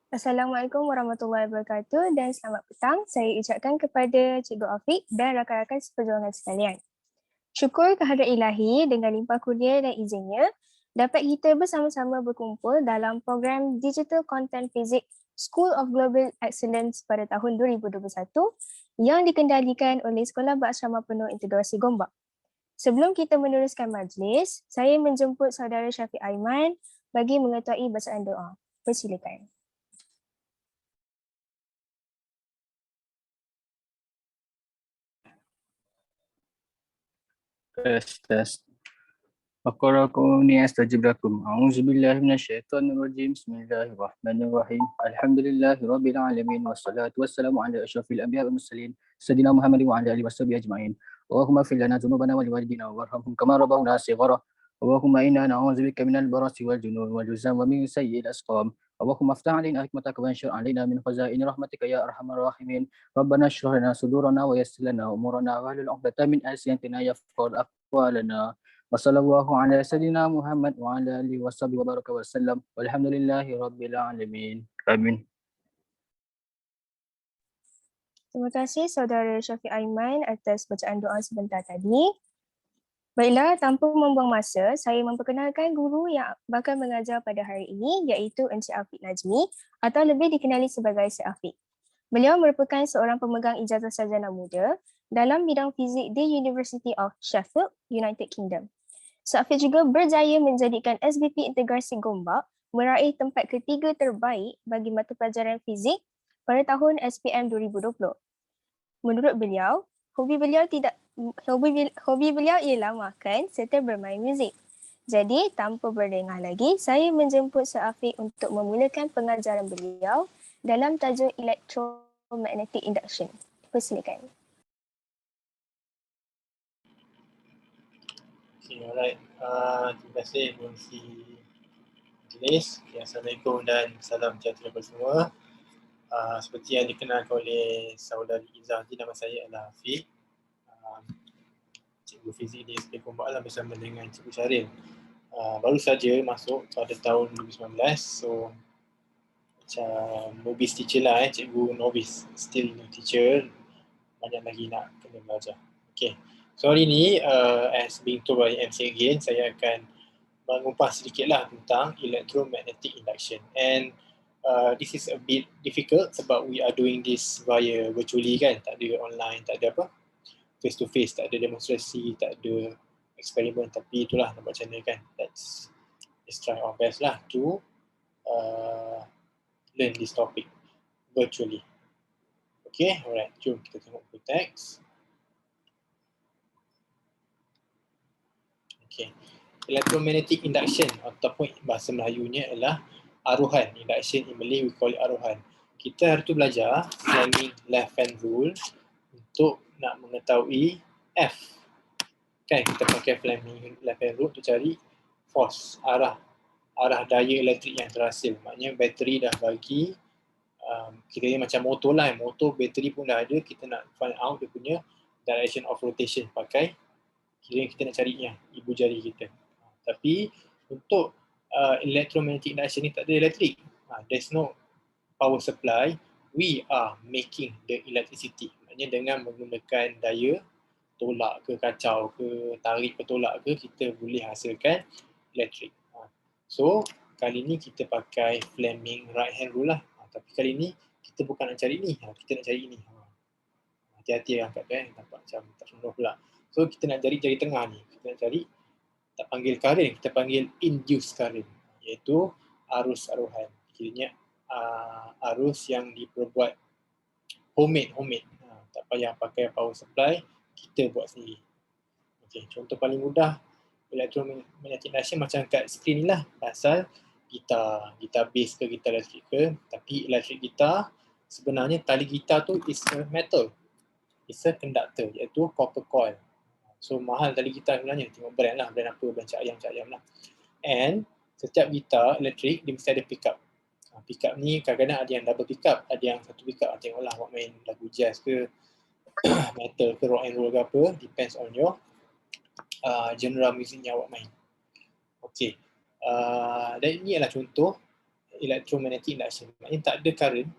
Assalamualaikum warahmatullahi wabarakatuh dan selamat petang. Saya ucapkan kepada Cikgu Afiq dan rakan-rakan seperjuangan sekalian. Syukur kehadrat Ilahi dengan limpah kurnia dan izinnya, dapat kita bersama-sama berkumpul dalam program Digital Content Physics School of Global Excellence pada tahun 2021 yang dikendalikan oleh Sekolah Berasrama Penuh Integrasi Gombak. Sebelum kita meneruskan majlis, saya menjemput saudara Syafiq Aiman bagi mengetahui bacaan doa. Persilakan. Tes. Faqara'uni astajib lakum. A'udzubillahi minasyaitonirrajim. Bismillahirrahmanirrahim. Alhamdulillahirabbil alamin wassalatu wassalamu ala asyrafil anbiya'i wal mursalin sayyidina Muhammadin wa ala alihi washabihi ajma'in. Allahumma ighfir lana dzunubana wa liwalidina warhamhum kama rabbawna shighara. Allahumma inna na'udzubika minal barasi wal junun wal juzam wa min sayyi'il asqam. Allahumma aftah 'alaina hikmataka wa anshur 'alaina min khazaini rahmatika ya arhamar rahimin. Rabbana shrah lana sudurana wa yassir lana umurana wa hlul 'uqdatam min alsinatina yafqahu aqwalana. Wassallallahu ala sayyidina Muhammad wa ala alihi washabihi wa baraka wasallam. Walhamdulillahi rabbil alamin. Amin. Terima kasih saudara Syafiq Aiman atas bacaan doa sebentar tadi. Baiklah, tanpa membuang masa, saya memperkenalkan guru yang bakal mengajar pada hari ini iaitu Encik Afiq Najmi atau lebih dikenali sebagai Cik Afiq. Beliau merupakan seorang pemegang ijazah sarjana muda dalam bidang fizik di University of Sheffield, United Kingdom. Cik Afiq juga berjaya menjadikan SBP Integrasi Gombak meraih tempat ketiga terbaik bagi mata pelajaran fizik pada tahun SPM 2020. Menurut beliau, hobi beliau ialah makan serta bermain muzik. Jadi, tanpa berlengah lagi, saya menjemput Cik Afiq untuk memulakan pengajaran beliau dalam tajuk Electromagnetic Induction. Persilakan. Okay, alright. Terima kasih Pengerusi Majlis. Assalamualaikum dan salam sejahtera kepada semua. Seperti yang dikenalkan oleh saudari Izzah, nama saya adalah Afiq. Cikgu fizik di SPM Gombak lah bersama dengan Cikgu Syaril. Baru saja masuk pada tahun 2019, so macam novice teacher lah, cikgu novice, still new teacher, banyak lagi nak kena belajar. Okay, so hari ni as being told by MC again, saya akan mengupas sedikit lah tentang electromagnetic induction, and this is a bit difficult sebab we are doing this via virtually kan, tak ada online, tak ada apa, face to face, tak ada demonstrasi, tak ada eksperimen, tapi itulah nak buat macam mana kan. Let's try our best lah to learn this topic virtually. Okay, alright, jom kita tengok buku teks. Okay, electromagnetic induction ataupun bahasa Melayunya adalah aruhan. Induction in Malay we call it aruhan. Kita hari tu belajar Fleming left hand rule untuk nak mengetahui F. Kan kita pakai Fleming left hand rule untuk cari force, arah daya elektrik yang terhasil. Maknanya bateri dah bagi, kita ni macam motor lah, motor bateri pun dah ada, kita nak find out dia punya direction of rotation pakai kira kita nak cari ibu jari kita. Tapi untuk electromagnetic induction ni tak ada elektrik. There's no power supply. We are making the electricity. Maknanya dengan menggunakan daya tolak ke kacau ke tarik ke tolak ke, kita boleh hasilkan elektrik. So kali ni kita pakai Fleming right hand rule lah. Tapi kali ni kita bukan nak cari ni, kita nak cari ni. Hati-hati angkat kan, nampak macam tak senonoh pula. So kita nak cari jari tengah ni, kita nak cari, tak panggil current, kita panggil induced current, iaitu arus aruhan. Kiranya arus yang diperbuat homemade. Tak payah pakai power supply, kita buat sendiri. Okay, contoh paling mudah electromagnetic induction macam kat skrin ni lah. Pasal gitar bass ke gitar elektrik ke, tapi elektrik gitar sebenarnya tali gitar tu is a metal, is a conductor, iaitu copper coil. So mahal tali gitar sebenarnya, tengok brand lah, brand apa, brand Cak Ayam lah. And setiap gitar elektrik dia mesti ada pickup. Pickup ni kadang-kadang ada yang double pickup, ada yang satu pickup. Tengoklah awak main lagu jazz ke metal ke rock and roll ke apa, depends on your genre music yang awak main. Okay, dan ini adalah contoh electromagnetic induction. Maknanya tak ada current.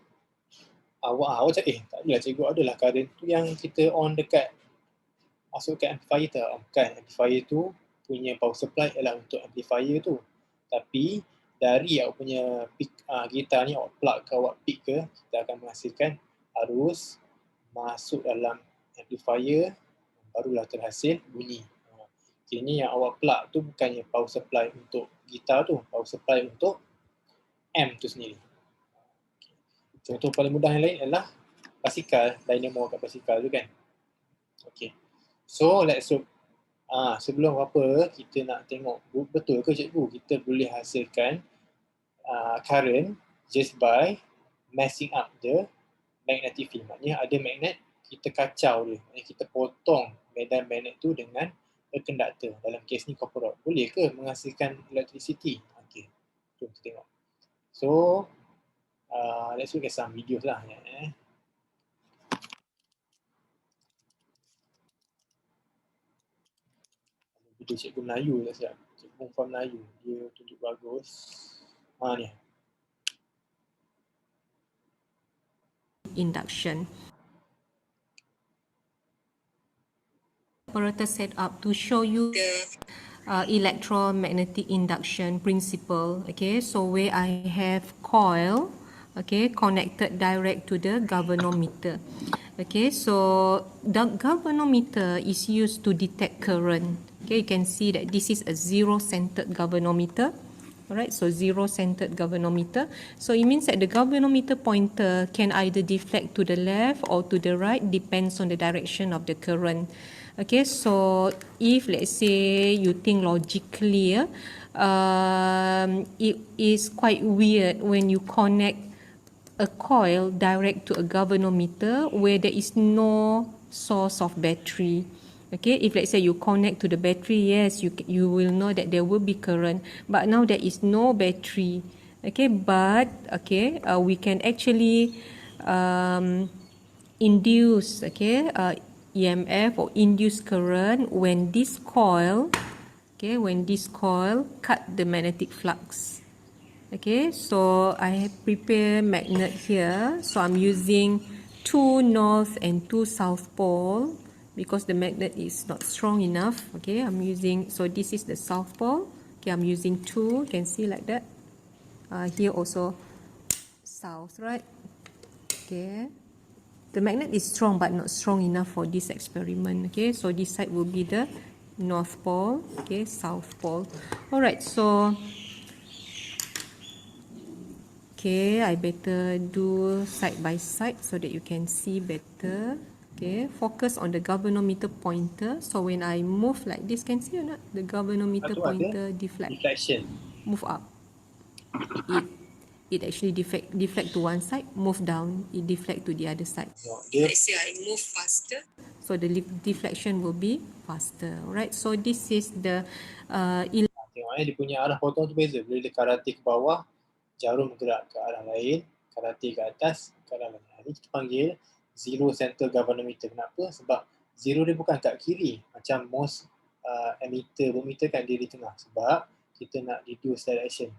Awak cakap, tak adalah cikgu, adalah current tu yang kita on dekat, masuk kat amplifier tu. Bukan, amplifier tu punya power supply ialah untuk amplifier tu. Tapi dari awak punya gitar ni, awak plug ke, awak pick ke, kita akan menghasilkan arus masuk dalam amplifier, barulah terhasil bunyi. Ini yang awak plug tu bukannya power supply untuk gitar tu, power supply untuk amp tu sendiri. Contoh paling mudah yang lain adalah basikal, dynamo kat basikal tu kan. Okay. So let's look. Sebelum apa, kita nak tengok betul ke cikgu kita boleh hasilkan current just by messing up the magnetic field. Maknanya ada magnet, kita kacau dia. Maknanya kita potong medan magnet tu dengan a conductor. Dalam kes ni copper rod. Boleh ke menghasilkan electricity? Okay. Jom kita tengok. So, let's look at some videos lah. Video cikgu Melayu tak siap. Cikgu perempuan Melayu. Dia tunjuk bagus. Ni. Induction. Apparatus set up to show you the electromagnetic induction principle. Okay, so where I have coil, okay, connected direct to the galvanometer. Okay, so the galvanometer is used to detect current. Okay, you can see that this is a zero-centered galvanometer. Alright, so zero-centered galvanometer. So it means that the galvanometer pointer can either deflect to the left or to the right, depends on the direction of the current. Okay, so if let's say you think logically, it is quite weird when you connect a coil direct to a galvanometer where there is no source of battery. Okay, if let's say you connect to the battery, yes, you will know that there will be current, but now there is no battery. Okay, but okay, we can actually induce EMF or induce current when this coil cut the magnetic flux. Okay, so I have prepared magnet here, so I'm using 2 north and 2 south pole because the magnet is not strong enough. Okay, I'm using, so this is the south pole. Okay, I'm using 2, you can see like that. Here also south, right? Okay, the magnet is strong but not strong enough for this experiment. Okay, so this side will be the north pole, okay, south pole. Alright, so okay, I better do side by side so that you can see better. Okay, focus on the galvanometer pointer. So when I move like this, can see or not? The galvanometer pointer deflection. Move up. It actually deflect to one side, move down, it deflect to the other side. Let's say I move faster, so the deflection will be faster, right? So this is the tengok dia punya arah potong tu beza. Bila dia karate ke bawah, jarum gerak ke arah lain, karate ke atas, ke arah lain. Ini kita panggil zero center galvanometer. Kenapa? Sebab zero dia bukan kat kiri. Macam most ammeter, voltmeter kan dia di tengah. Sebab kita nak reduce direction.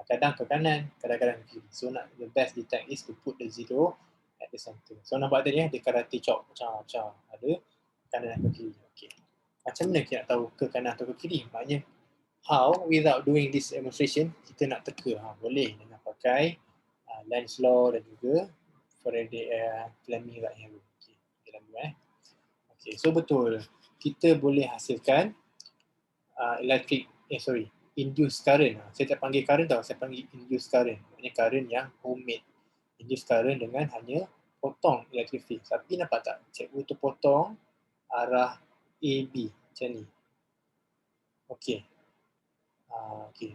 Kadang ke kanan, kadang-kadang ke kiri. So the best detect is to put the zero at the center. So nampak tadi dia karate chop. Macam ada kanan dan ke kiri. Okay. Macam mana kita nak tahu ke kanan atau ke kiri? Maknanya how without doing this demonstration kita nak teka. Boleh dengan pakai Lenz law dan juga Fleming right hand rule. Okay, so betul. Kita boleh hasilkan induced current. Saya tak panggil current tau, saya panggil induced current. Maknanya current yang homemade. Induced current dengan hanya potong electric field. Tapi nampak tak? Cikgu tu potong arah AB macam ni. Okay. Okay.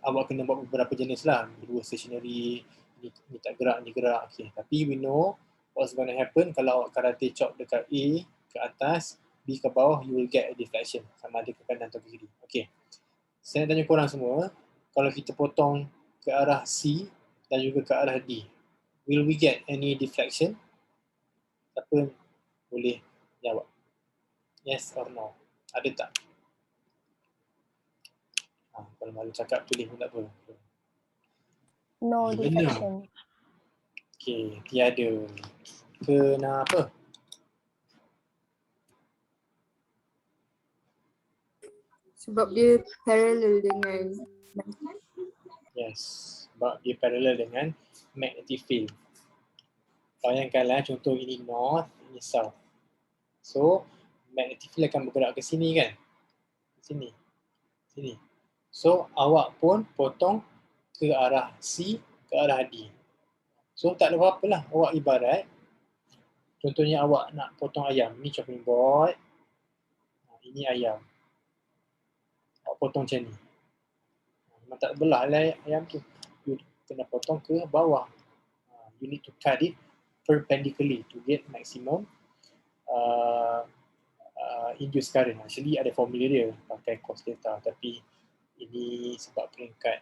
Awak kena buat beberapa jenis lah. Dua stationary, ni tak gerak, ni gerak. Okay. Tapi we know what's going to happen kalau awak karate chop dekat A ke atas, B ke bawah, you will get a deflection. Sama ada ke kanan atau ke kiri. Okay. Saya nak tanya korang semua, kalau kita potong ke arah C dan juga ke arah D, will we get any deflection? Siapa boleh jawab? Yes or no? Ada tak? Kalau malu cakap tulis pun tak apa. No Benar. deflection. Okey, tiada. Kenapa? Sebab dia parallel dengan Yes, sebab dia parallel dengan magnetic field. Bayangkanlah contoh ini north, ini south. So, magnetic field akan bergerak ke sini kan? Sini. Sini. So, awak pun potong ke arah C, ke arah D. So, tak ada apa-apa lah. Awak ibarat, contohnya awak nak potong ayam. Ini chopping board. Ini ayam. Awak potong macam ni. Memang tak belah lah ayam tu. You kena potong ke bawah. You need to cut it perpendicularly to get maximum induced current. Actually ada formula dia pakai cos theta, tapi ini sebab peringkat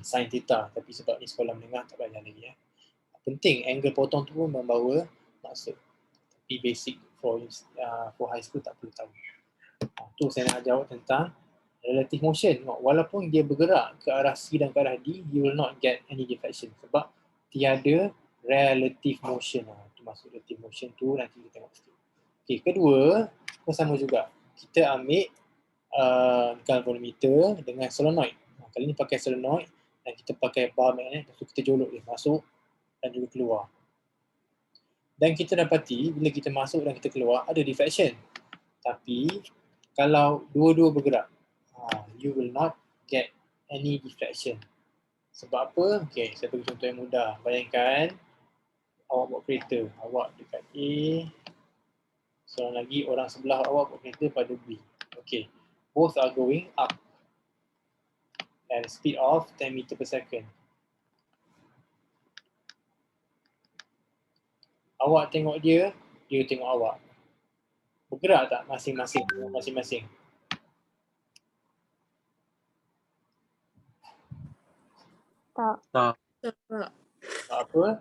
sin theta, tapi sebab ni sekolah menengah tak belajar lagi ya. Penting angle potong tu pun membawa maksud, tapi basic for high school tak perlu tahu. Tu saya nak jawab tentang relative motion. Walaupun dia bergerak ke arah C dan ke arah D, you will not get any deflection sebab tiada relative motion. Itu maksud relative motion tu, nanti kita tengok sikit. Okay, kedua pun sama juga. Kita ambil galvanometer dengan solenoid. Kali ni pakai solenoid dan kita pakai bar magnet, lepas tu kita jolok dia masuk dan juga keluar. Dan kita dapati bila kita masuk dan kita keluar ada deflection. Tapi kalau dua-dua bergerak, you will not get any deflection. Sebab apa? Okay, saya bagi contoh yang mudah. Bayangkan awak bawa kereta, awak dekat A, seorang lagi orang sebelah awak bawa kereta pada B. Okay, both are going up at a speed of 10 meter per second. Awak tengok dia, dia tengok awak. Bergerak tak masing-masing? Tak. Tak. Sebab apa?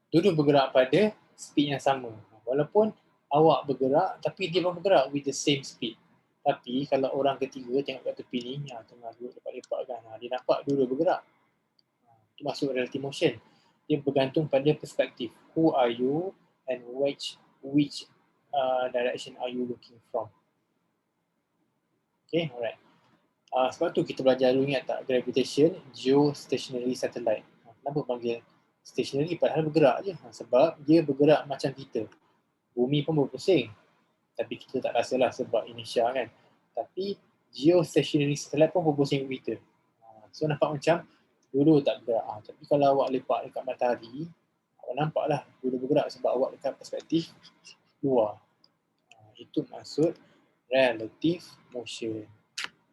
Dua-dua bergerak pada speed yang sama. Walaupun awak bergerak, tapi dia pun bergerak with the same speed. Tapi kalau orang ketiga tengok kat tepi ni, tengah duduk lepak-lepak kan, dia nampak dua-dua bergerak. Itu masuk relative motion. Dia bergantung pada perspektif. Who are you and which direction are you looking from? Okay, alright. Sebab tu kita belajar dulu, ingat tak? Gravitation, geostationary satellite. Kenapa panggil stationary padahal bergerak je? Sebab dia bergerak macam kita. Bumi pun berpusing. Tapi kita tak rasalah sebab inertia kan. Tapi geostationary satellite pun berpusing kita. So nampak macam dua-dua tak bergerak. Tapi kalau awak lepak dekat matahari, awak nampaklah dua-dua bergerak sebab awak dekat perspektif luar. Itu maksud relative motion.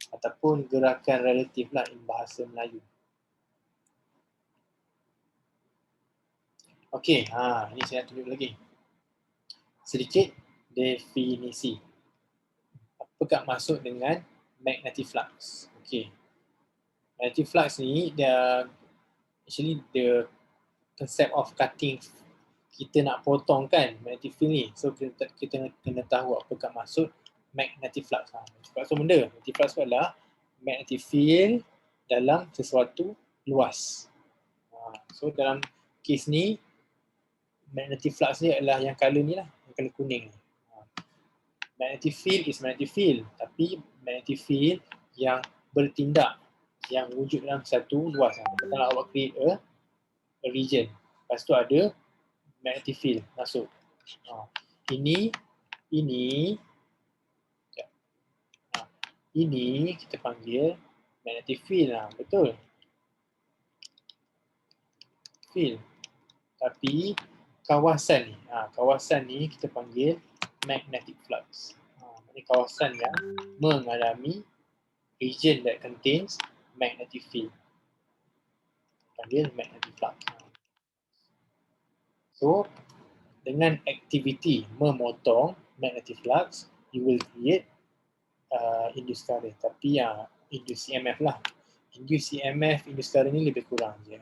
Ataupun gerakan relatif lah in bahasa Melayu. Okey, ini saya nak tunjuk lagi. Sedikit definisi. Apakah maksud dengan magnetic flux? Okey. Magnetic flux ni actually the concept of cutting, kita nak potong kan magnetic field ni. So kita kena tahu apakah maksud magnetic flux. Sebab so benda magnetic flux adalah magnetic field dalam sesuatu luas. So dalam kes ni magnetic flux ni adalah yang color ni lah, yang color kuning ni. Magnetic field is magnetic field, tapi magnetic field yang bertindak, yang wujud dalam satu luas. Kalau awak create a region, lepas tu ada magnetic field masuk. Ini kita panggil magnetic field lah, betul? Field. Tapi kawasan ni kita panggil magnetic flux. Ini kawasan yang mengalami region that contains magnetic field. Panggil magnetic flux. So dengan aktiviti memotong magnetic flux, you will create induced current. Tapi induced EMF lah. Induced EMF, induced current ni lebih kurang je.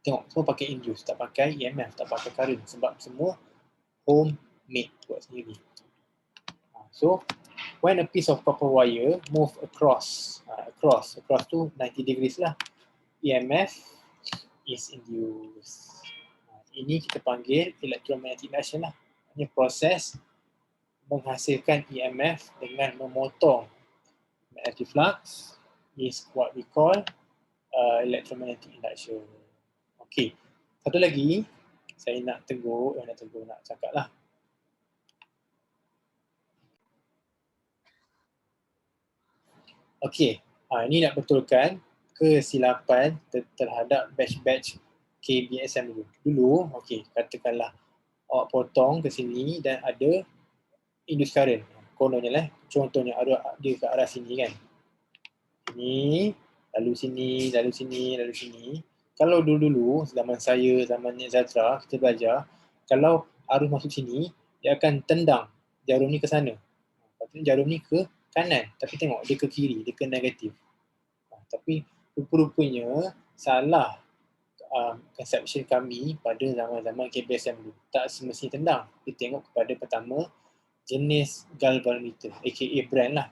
Tengok, semua pakai induced, tak pakai EMF, tak pakai current. Sebab semua homemade, buat sendiri. So, when a piece of copper wire move across across tu 90 degrees lah. EMF is induced. Ini kita panggil electromagnetic induction lah. Ini proses menghasilkan EMF dengan memotong magnetic flux is what we call electromagnetic induction. Okey, satu lagi saya nak cakap lah. Okey, ini nak betulkan kesilapan terhadap batch-batch KBSM dulu. Okey, katakanlah awak potong ke sini dan ada induced current. Kononnya lah, contohnya dia ke arah sini kan. Ini, lalu sini, lalu sini, lalu sini. Kalau dulu-dulu, zaman saya, zaman Nek Zatra, kita belajar, kalau arus masuk sini, dia akan tendang jarum ni ke sana. Lepas tu jarum ni ke kanan, tapi tengok dia ke kiri, dia ke negatif. Tapi rupa-rupanya salah conception kami pada zaman-zaman KBSM dulu. Tak semestinya tendang. Kita tengok kepada pertama jenis galvanometer, aka brand lah.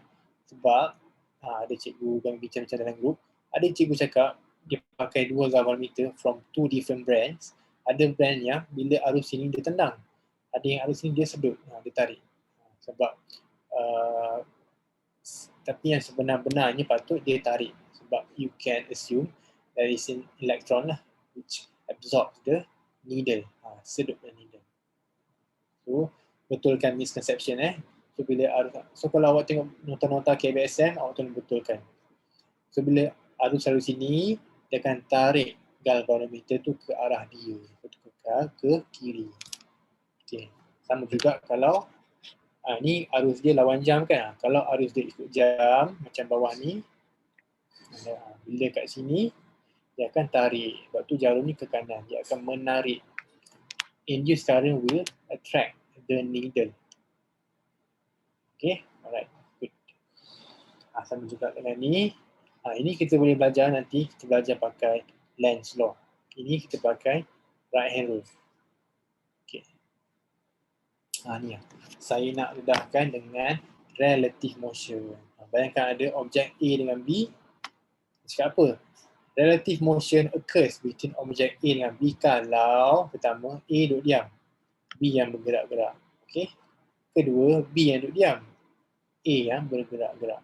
Sebab ada cikgu kami bincang-bincang dalam grup, ada cikgu cakap dia pakai 2 galvanometer from 2 different brands. Ada brand yang bila arus sini dia tendang, ada yang arus sini dia sedut, dia tarik. Sebab tapi yang sebenar-benarnya patut dia tarik. Sebab you can assume there is an electron lah which absorbs the needle, sedut the needle. So betulkan misconception So bila kalau awak tengok nota-nota KBSM, awak tolong betulkan. So bila arus selalu sini, dia akan tarik galvanometer tu ke arah dia, ke kiri. Okay. Sama juga kalau ni arus dia lawan jam kan. Kalau arus dia ikut jam macam bawah ni, bila kat sini dia akan tarik. Sebab tu jarum ni ke kanan, dia akan menarik. Induced current will attract the needle. Okay, alright, good. Sama juga dengan ni. Ini kita boleh belajar nanti, kita belajar pakai Lenz law. Ini kita pakai right hand rule. Okay. Ni saya nak dedahkan dengan relative motion. Bayangkan ada objek A dengan B. Cakap apa? Relative motion occurs between objek A dengan B kalau pertama A duduk diam, B yang bergerak-gerak. Okay. Kedua, B yang duduk diam, A yang bergerak-gerak.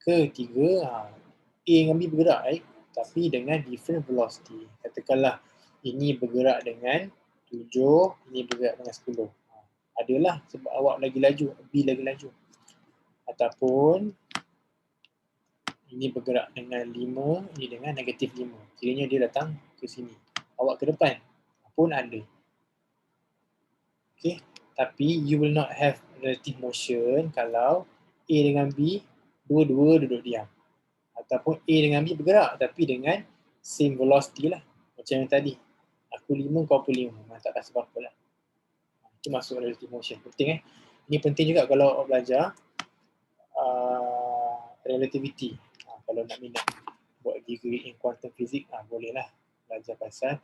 Ketiga, A dengan B bergerak tapi dengan different velocity. Katakanlah ini bergerak dengan 7, ini bergerak dengan 10. Adalah sebab awak lagi laju, B lagi laju. Ataupun ini bergerak dengan 5, ini dengan negatif 5. Kiranya dia datang ke sini. Awak ke depan pun ada. Okay. Tapi you will not have relative motion kalau A dengan B dua-dua duduk diam. Ataupun A dengan B bergerak tapi dengan same velocity lah. Macam yang tadi. Aku 5, kau pun 5. Tak rasa apa-apa lah. Itu masuk relative motion. Penting Ini penting juga kalau awak belajar relativity. Kalau nak minat buat degree in quantum physics, bolehlah belajar pasal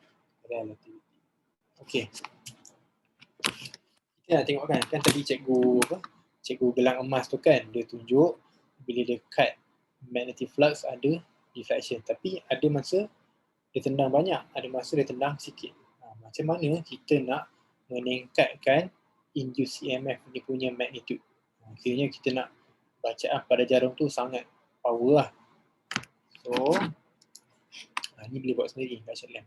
relativity. Okay. Kita nak tengok kan tadi cikgu gelang emas tu kan, dia tunjuk bila dia cut magnetic flux ada deflection. Tapi ada masa dia tendang banyak, ada masa dia tendang sikit. Macam mana kita nak meningkatkan induced EMF ni punya magnitude? Akhirnya kita nak bacaan pada jarum tu sangat power lah. So, ni boleh buat sendiri kat lamp.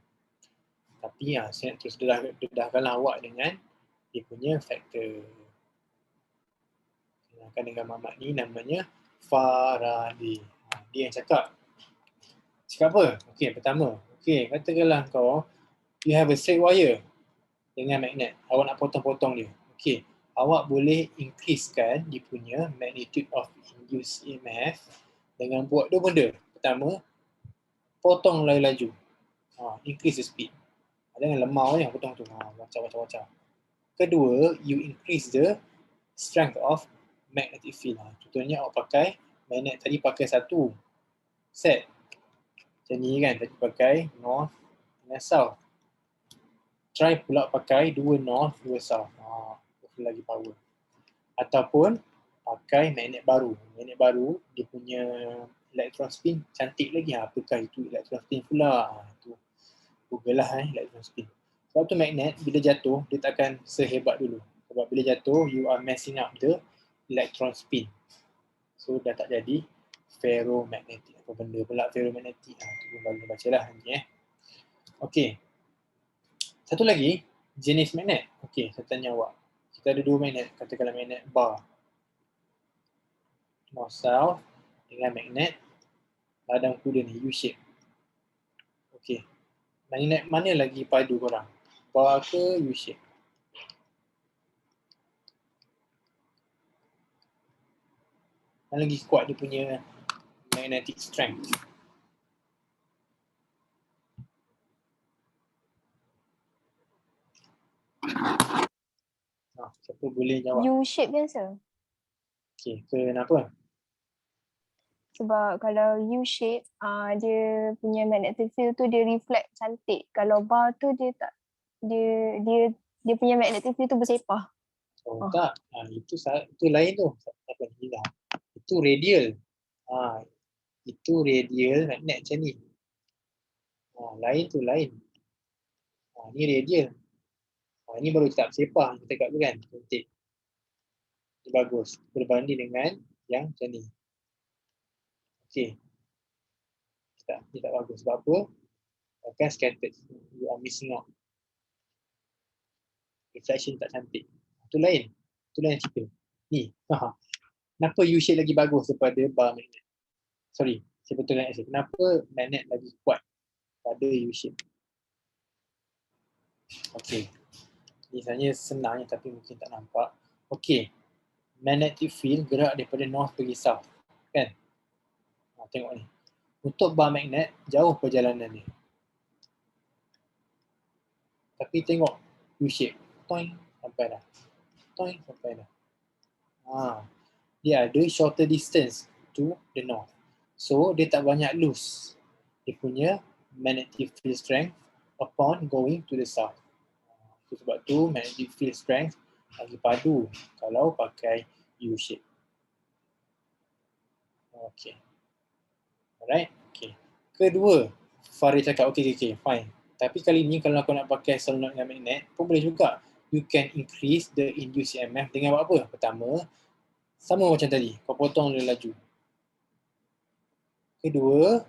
Tapi saya nak terus dedahkanlah awak dengan dia punya faktor. Kenalkan dengan mamat ni namanya Faraday. Dia yang cakap apa? Okey, pertama. Okey, katakanlah kau you have a straight wire dengan magnet. Awak nak potong-potong dia. Okey, awak boleh increasekan dia punya magnitude of induced EMF dengan buat dua benda. Pertama, potong laju-laju. Increase the speed. Jangan lemau je potong tu. Macam-macam. Kedua, you increase the strength of magnetic field. Contohnya awak pakai magnet tadi pakai satu set. Macam ni kan, tadi pakai north dan south. Try pula pakai dua north, dua south. Lagi power. Ataupun pakai magnet baru. Magnet baru, dia punya Electron spin cantik lagi. Apakah itu electron spin pula? Tu Google lah electron spin. Sebab tu magnet bila jatuh dia takkan sehebat dulu. Sebab bila jatuh you are messing up the electron spin. So dah tak jadi ferromagnetic. Apa benda pula ferromagnetic? Tu pun baru baca lah nanti Okey. Satu lagi jenis magnet. Okey, saya tanya awak. Kita ada dua magnet, katakanlah magnet bar. North south dengan magnet ladang kuda ni U-shape. Okey. Magnet mana lagi padu korang? Bar ke U-shape? Mana lagi kuat dia punya magnetic strength? Siapa boleh jawab? U-shape biasa. Okey, kenapa? Sebab kalau U-shape, dia punya magnetic field tu dia reflect cantik. Kalau bar tu dia tak, dia punya magnetic field tu bersepah. Oh tak, itu lain tu. Apa ni lah? Itu radial. Itu radial magnet macam ni. Lain tu lain. Ni radial. Ni baru tak bersepah kita cakap tu kan. Cantik. Ini bagus. Berbanding dengan yang macam ni. Okey. Ni tak bagus. Sebab apa? Akan scattered. You are missing out. Reflection tak cantik. Itu lain. Itu lain cerita. Ni. Kenapa U-shape lagi bagus daripada bar magnet? Sorry, saya betulkan saya. Kenapa magnet lagi kuat pada U-shape? Okey. Ni sebenarnya senangnya tapi mungkin tak nampak. Okey. Magnetic field gerak daripada north pergi south. Kan? Tengok ni. Untuk bar magnet, jauh perjalanan dia. Tapi tengok U-shape. Toing, sampai dah. Toing, sampai dah. Dia ada shorter distance to the north. So, dia tak banyak lose dia punya magnetic field strength upon going to the south. Sebab tu magnetic field strength lagi padu kalau pakai U-shape. Okay. Alright. Okay. Kedua, Farid cakap okay, fine. Tapi kali ni kalau aku nak pakai solenoid dengan magnet pun boleh juga. You can increase the induced EMF dengan buat apa? Pertama, sama macam tadi, kau potong dia laju. Kedua,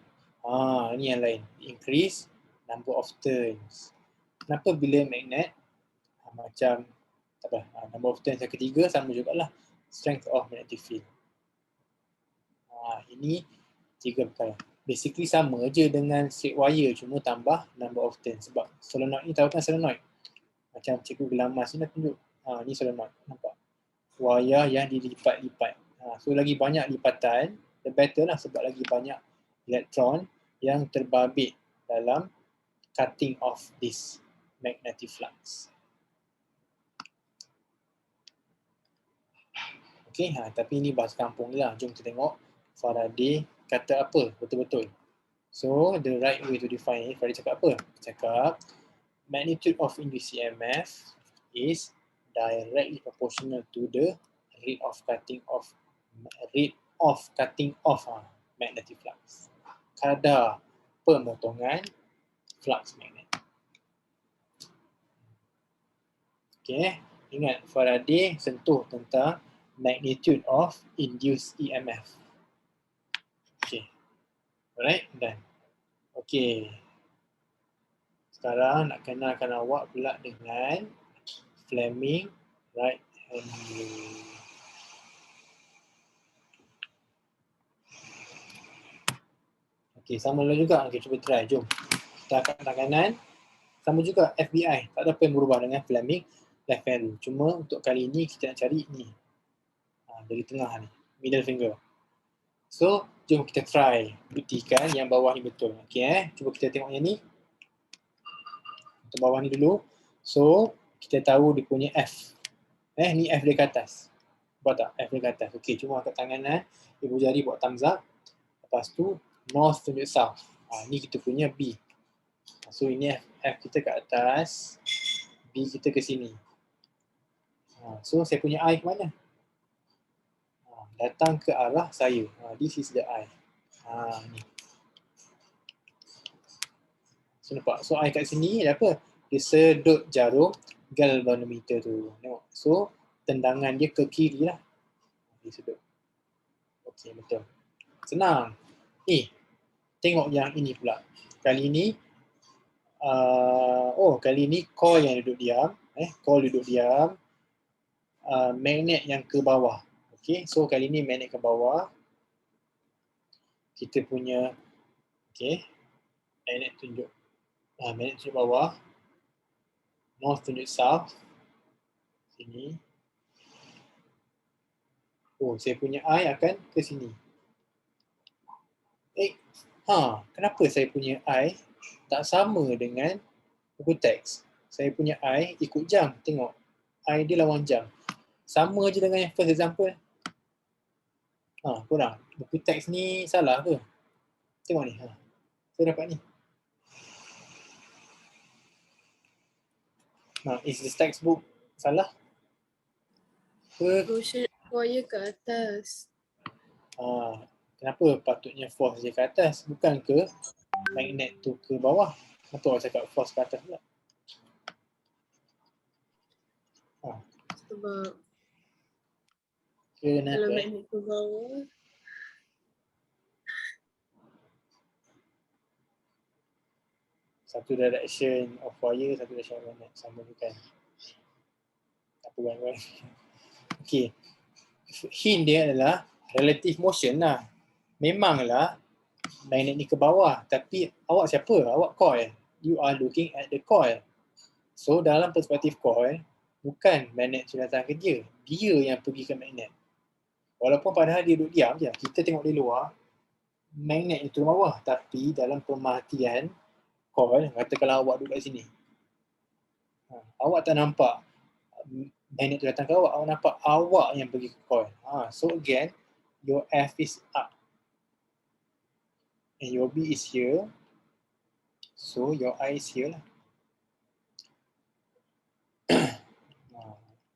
ni yang lain. Increase number of turns. Kenapa bila magnet macam number of turns yang ketiga sama jugalah strength of magnetic field. Ini tiga perkara. Basically sama je dengan straight wire, cuma tambah number of turns. Sebab solenoid ni tahu kan solenoid. Macam cikgu gelamas ni dah tunjuk. Ni solenoid, nampak? Wire yang dilipat-lipat. So lagi banyak lipatan, the better lah sebab lagi banyak elektron yang terbabit dalam cutting off this magnetic flux. Okay, tapi ini bahasa kampung lah. Jom kita tengok Faraday kata apa betul-betul. So, the right way to define it, Faraday cakap apa? Cakap, magnitude of induced EMF is directly proportional to the rate of cutting off magnetic flux. Kadar pemotongan flux magnet. Okay, ingat Faraday sentuh tentang magnitude of induced EMF. Okay, alright, done. Okay, sekarang nak kenalkan awak pula dengan Fleming right hand rule. Okay, sama lah juga. Okay, cuba try. Jom. Kita angkat tangan kanan. Sama juga FBI. Tak ada apa yang berubah dengan Fleming left hand rule. Cuma untuk kali ini kita nak cari ni. Dari tengah ni. Middle finger. So, jom kita try. Buktikan yang bawah ni betul. Okay, cuba kita tengok yang ni. Untuk bawah ni dulu. So, kita tahu dia punya F. Ni F dia ke atas. Buat tak? F dia ke atas. Okay, cuma angkat tangan. Ibu jari buat thumbs up. Lepas tu, north tunjuk south. Ni kita punya B. So ini F kita ke atas, B kita ke sini. So saya punya I ke mana? Datang ke arah saya. This is the I. Ni. So nampak, so I kat sini apa? Dia sedut jarum galvanometer tu. Tengok. So tendangan dia ke kiri lah. Dia sedut. Okey, betul. Senang. Tengok yang ini pula. Kali ni kali ni coil yang duduk diam. Coil duduk diam. Magnet yang ke bawah. Okey, so kali ni magnet ke bawah. Kita punya magnet tunjuk bawah, north tunjuk south, sini. Saya punya I akan ke sini. Kenapa saya punya I tak sama dengan buku teks? Saya punya I ikut jam, tengok. I dia lawan jam. Sama je dengan yang first example. Korang, buku teks ni salah ke? Tengok ni. Saya dapat ni. Is this textbook salah? Wire ke atas. Kenapa patutnya force dia ke atas? Bukan ke magnet tu ke bawah? Kenapa orang cakap force ke atas pula? Sebab Kenapa? kalau magnet ke bawah, satu direction of wire, satu direction of magnet. Sama bukan? Apa kan? Okay. Hint dia adalah relative motion lah. Memanglah magnet ni ke bawah. Tapi awak siapa? Awak coil. You are looking at the coil. So dalam perspektif coil, bukan magnet tu datang ke dia. Dia yang pergi ke magnet. Walaupun padahal dia duduk diam je. Kita tengok di luar, magnet itu bawah. Tapi dalam pemerhatian coil, katakanlah awak duduk kat sini. Awak tak nampak magnet tu datang ke awak. Awak nampak awak yang pergi ke coil. So again, your F is up. And your B is here. So your I is here lah.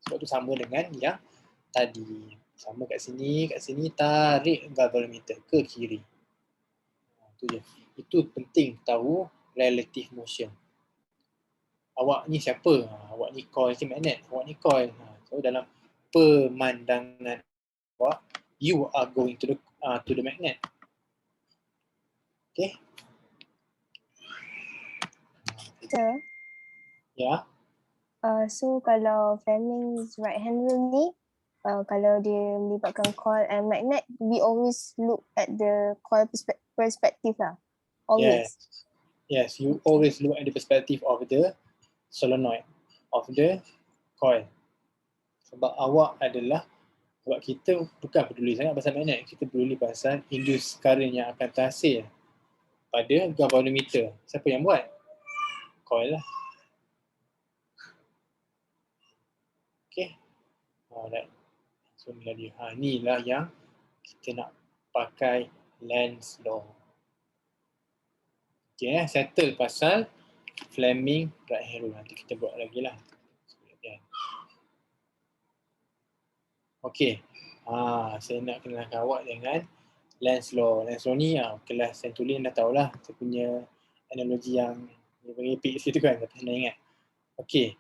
Sebab tu sama dengan yang tadi. Sama kat sini tarik galvanometer ke kiri. Itu je. Itu penting tahu relative motion. Awak ni siapa? Awak ni coil ke magnet? Awak ni coil. So dalam pemandangan awak, you are going to the magnet. Okay? Sir, Ya. so kalau Fleming's right hand rule ni, kalau dia melibatkan coil and magnet, we always look at the coil perspective lah. Always. Yes, you always look at the perspective of the solenoid, of the coil. Sebab sebab kita bukan peduli sangat pasal magnet, kita peduli pasal induced current yang akan terhasil pada galvanometer. Siapa yang buat? Coil lah. Okay. Alright. So inilah yang kita nak pakai Lenz law. Okay, settle pasal Fleming right hand rule. Nanti kita buat lagi lah. Okay. Saya nak kenalkan awak dengan Lenz law. Lenz law ni kelas Century dah tahulah. Saya punya analogi yang merepek situ kan. Tapi nak ingat. Okay.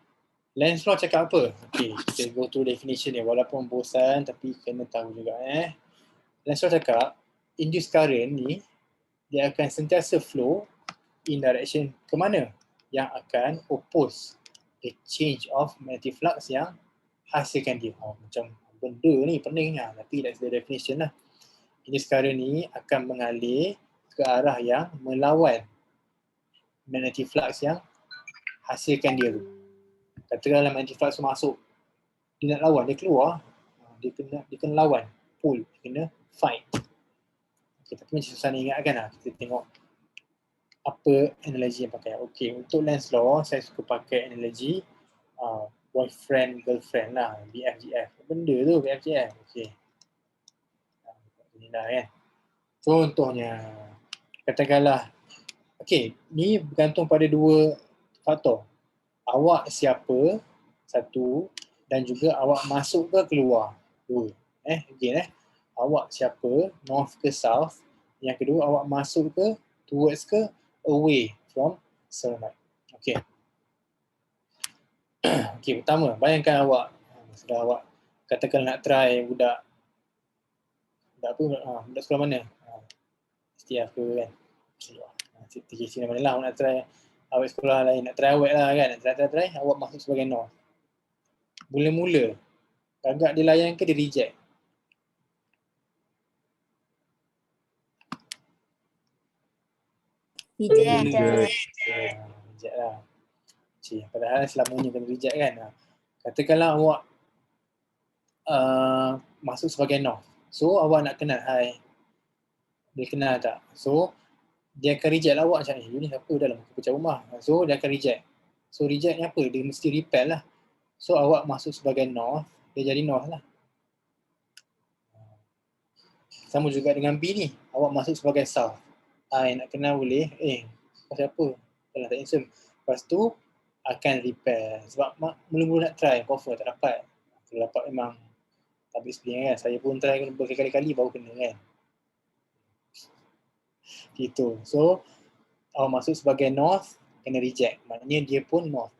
Lenz law cakap apa? Okay, kita go to definition ni. Walaupun bosan tapi kena tahu juga. Lenz law cakap induced current ni dia akan sentiasa flow in direction ke mana? Yang akan oppose the change of magnetic flux yang hasilkan dia. Macam benda ni pening lah. Tapi that's the definition lah. Induced current ni akan mengalir ke arah yang melawan magnetic flux yang hasilkan dia tu. Katakanlah magnetic flux tu masuk, dia nak lawan, dia keluar, dia kena lawan, pull, dia kena fight. Okay, tapi macam susah nak ingatkan lah. Kita tengok apa analogi yang pakai. Okay, untuk Lenz law, saya suka pakai analogi boyfriend, girlfriend lah, BFGF. Benda tu BFGF. Okay. Ini dah kan. Contohnya, katakanlah, okay, ni bergantung pada dua faktor. Awak siapa, satu, dan juga awak masuk ke keluar, dua. Again, awak siapa, north ke south, Yang kedua, awak masuk ke, towards ke, away from solenoid. Okey. Okey, pertama, bayangkan awak, sudah awak katakan nak try budak apa, budak sekolah mana? STF ke kan? TKC mana lah, awak nak try awak sekolah lain, nak try awak lah kan, nak try, awak masuk sebagai north. Mula-mula, agak dia layan ke dia reject? Reject lah. Padahal selamanya kena reject kan. Katakanlah awak masuk sebagai north. So awak nak kenal, hai, dia kenal tak? So dia akan reject lah awak macam ni. Ni siapa dalam pecah rumah. So dia akan reject. So reject ni apa? Dia mesti repel lah. So awak masuk sebagai north, dia jadi north lah. Sama juga dengan B ni. Awak masuk sebagai south. Hai, nak kenal boleh. Kau siapa? Kalau tak handsome. Lepas tu akan repel. Sebab mula-mula nak try, confirm tak dapat. Kalau dapat memang habis pilih kan. Saya pun try berkali-kali baru kena kan. Gitu. So awak masuk sebagai north, kena reject. Maknanya dia pun north.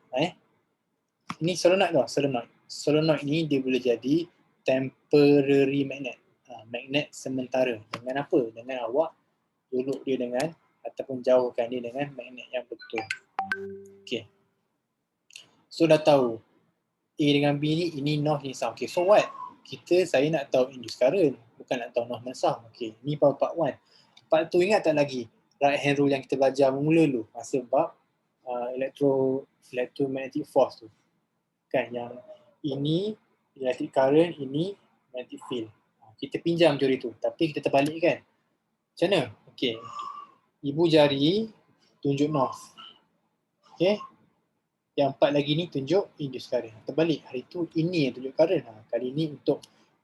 Ini solenoid tau, solenoid. Solenoid ni dia boleh jadi temporary magnet. Magnet sementara. Dengan apa? Dengan awak duduk dia dengan ataupun jauhkan dia dengan magnet yang betul. Okay. So dah tahu A dengan B ni, ini north ni south. Okay, so what? Saya nak tahu induced current, bukan nak tahu north dan south. Okay, ni part 1. Part 2 ingat tak lagi right hand rule yang kita belajar mula dulu masa bab electromagnetic force tu. Kan, yang ini electric current, ini magnetic field. Kita pinjam teori tu, tapi kita terbalik kan. Macam mana? Okay, ibu jari tunjuk north. Okay, yang 4 lagi ni tunjuk induced current. Terbalik, hari tu ini yang tunjuk current. Kali ni untuk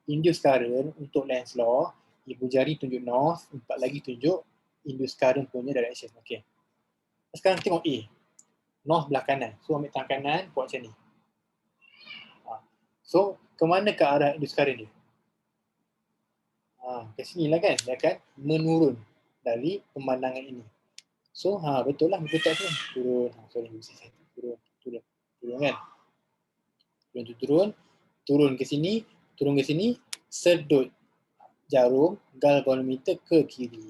induced current, untuk Lenz's law, ibu jari tunjuk north, 4 lagi tunjuk induced current punya direction. Okay, sekarang tengok A. North belah kanan. So ambil tangan kanan, buat macam ni. So, ke mana ke arah induced current dia? Ke sini lah kan. Dia akan menurun dari pemandangan ini. So, betul lah. Betul tak tu? Turun. Turun kan. Turun ke sini, sedut jarum galvanometer ke kiri.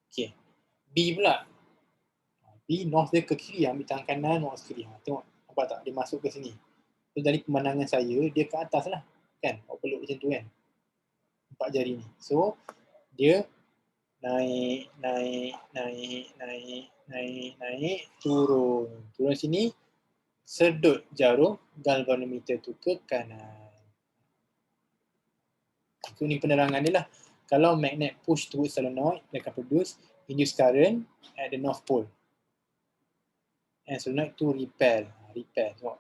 Okay. B pula. B, north dia ke kiri. Ambil tangan kanan, north kiri. Tengok. Nampak tak? Dia masuk ke sini. So, dari pemandangan saya, dia ke atas lah. Kan? Awak peluk macam tu kan? 4 jari ni. So, dia naik, turun. Turun sini, sedut jarum galvanometer tu ke kanan. So, ni penerangan dia lah. Kalau magnet push towards solenoid, dia akan produce induced current at the north pole. And solenoid tu repel. Tengok.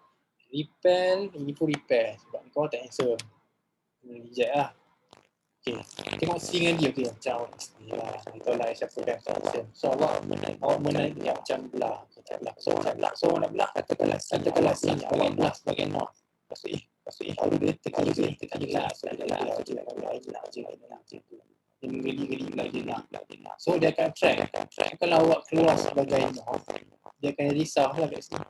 Repel, ini pun repel. Sebab kau tak answer. Reject lah. Okay. Tengok C dengan D. Okay. Macam kita lah siapa kan. So awak menaik dia macam belah. So nak belah. Katakanlah C ni awak belah sebagai north. Lepas tu baru dia tekan jelas. Dia menggeli-geli lagi lah. So dia akan track. Kalau awak keluar sebagai north, dia akan risau lah kat sini.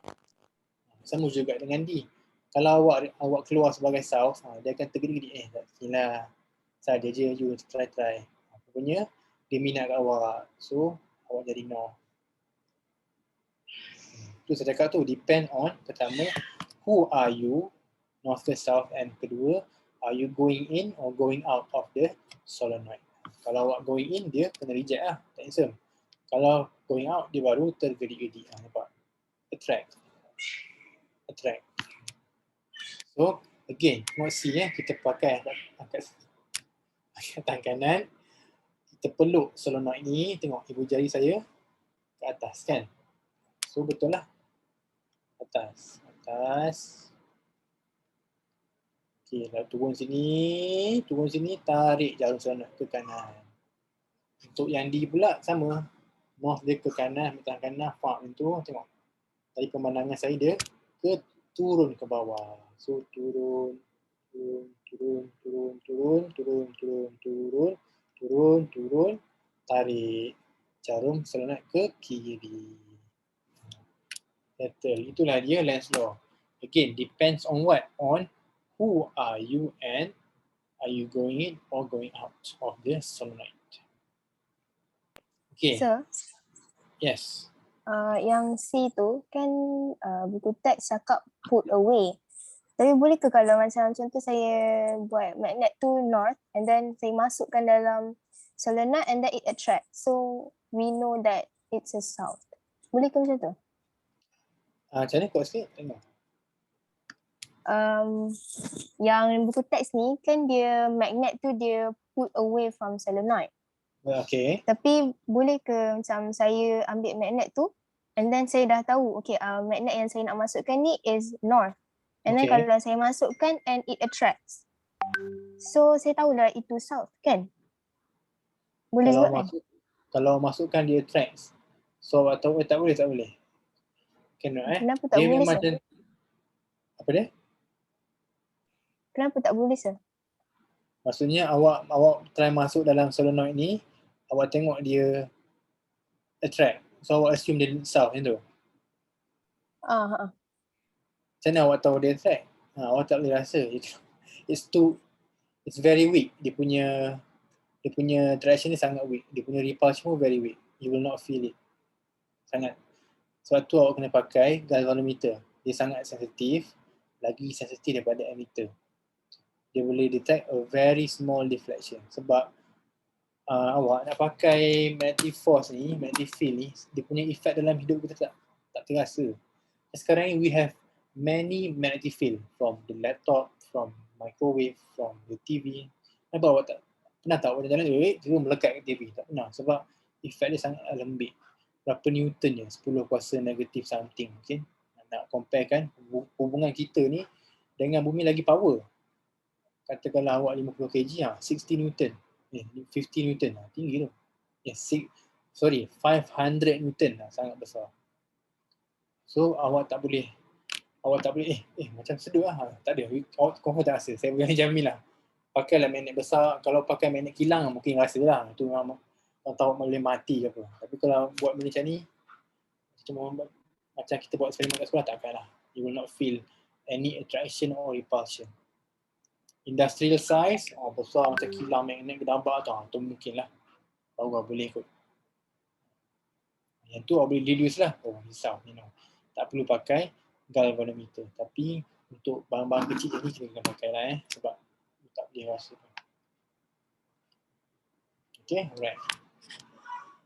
Sama juga dengan D. Kalau awak keluar sebagai south, dia akan tergeli-geli. Tak silah. Saja je, you try. Pokoknya, dia minat kat awak. So, awak jadi north. Tu saya cakap tu, depend on, pertama, who are you, north ke south, and kedua, are you going in or going out of the solenoid. Kalau awak going in, dia kena reject lah, tak handsome. Kalau going out, dia baru tergeli-geli. Nampak? Attract. So, again, tengok C kita pakai angkat tangan kanan, kita peluk solenoid ni, tengok ibu jari saya ke atas kan. So betul lah. Atas. Okay, lalu turun sini, tarik jarum solenoid ke kanan. Untuk yang D pula sama. North dia ke kanan, tangan kanan, itu tengok. Dari pemandangan saya dia turun ke bawah. So turun tarik jarum solenoid ke kiri. Settle. Itulah dia Lenz law. Again, depends on what? On who are you and are you going in or going out of the solenoid. Okay, Sir, yes. yang C tu kan buku teks cakap put away. Tapi boleh ke kalau macam contoh saya buat magnet tu north and then saya masukkan dalam solenoid and then it attracts. So we know that it's a south. Boleh ke macam tu? Macam ni kau sikit? Tengok. Yang buku teks ni kan dia magnet tu dia put away from solenoid. Okay. Tapi boleh ke macam saya ambil magnet tu and then saya dah tahu okay magnet yang saya nak masukkan ni is north. And then Okay. kalau saya masukkan and it attracts. So saya tahulah itu south kan? Boleh Kalau juga kan? kalau masukkan dia tracks. So atau tak boleh. Cannot Kenapa tak dia boleh, memang sir? apa dia? Kenapa tak boleh sir? Maksudnya awak try masuk dalam solenoid ni, awak tengok dia attract. So awak assume dia south macam tu. Macam mana awak tahu dia attract? Awak tak boleh rasa. It's very weak. Dia punya attraction ni sangat weak. Dia punya repulsion pun very weak. You will not feel it. Sangat. Sebab tu awak kena pakai galvanometer. Dia sangat sensitif. Lagi sensitif daripada ammeter. Dia boleh detect a very small deflection. Sebab awak nak pakai magnetic force ni, magnetic field ni, dia punya effect dalam hidup kita tak terasa. Sekarang ni we have many magnetic field from the laptop, from microwave, from the TV. Kenapa awak tak pernah tahu awak jalan tiba melekat ke TV? Tak pernah. Sebab effect dia sangat lembik. Berapa Newton je? 10 kuasa negatif something. Okay? Nak comparekan hubungan kita ni dengan bumi lagi power. Katakanlah awak 50 kg, 60 Newton. 50 Newton, tinggi tu. 500 Newton, sangat besar. So awak tak boleh macam sedut lah. Tak ada, awak confirm tak rasa. Saya boleh jamin lah. Pakailah magnet besar, kalau pakai magnet kilang mungkin rasa lah. Itu memang orang tahu boleh mati ke apa. Tapi kalau buat benda macam ni, macam kita buat eksperimen kat sekolah, takkan lah. You will not feel any attraction or repulsion. Industrial size, besar macam kilang magnet gedabak tu mungkin lah. Baru boleh kot. Yang tu boleh reduce lah. Risau. Tak perlu pakai galvanometer. Tapi untuk barang-barang kecil ni kita kena pakai lah sebab tak boleh rasa. Okay, alright.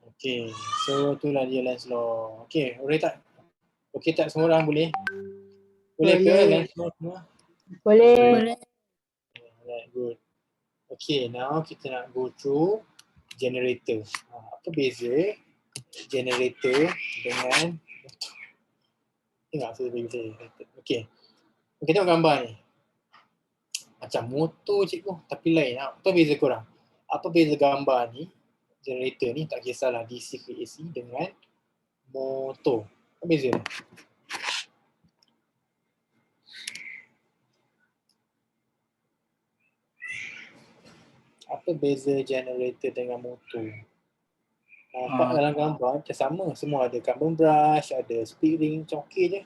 Okay, so itulah dia Lenz law. Okay, alright tak? Okay tak semua orang boleh? Boleh ke Lenz law semua? Boleh. Alright, good. Okay, now kita nak go through generator. Apa beza generator dengan tengok saya bagi saya. Okay. Okay, tengok gambar ni. Macam motor cikgu tapi lain. Apa beza korang? Apa beza gambar ni? Generator ni tak kisahlah DC ke AC dengan motor. Apa beza ni? Apa beza generator dengan motor? Nampak dalam gambar macam sama. Semua ada carbon brush, ada split ring, macam okey je.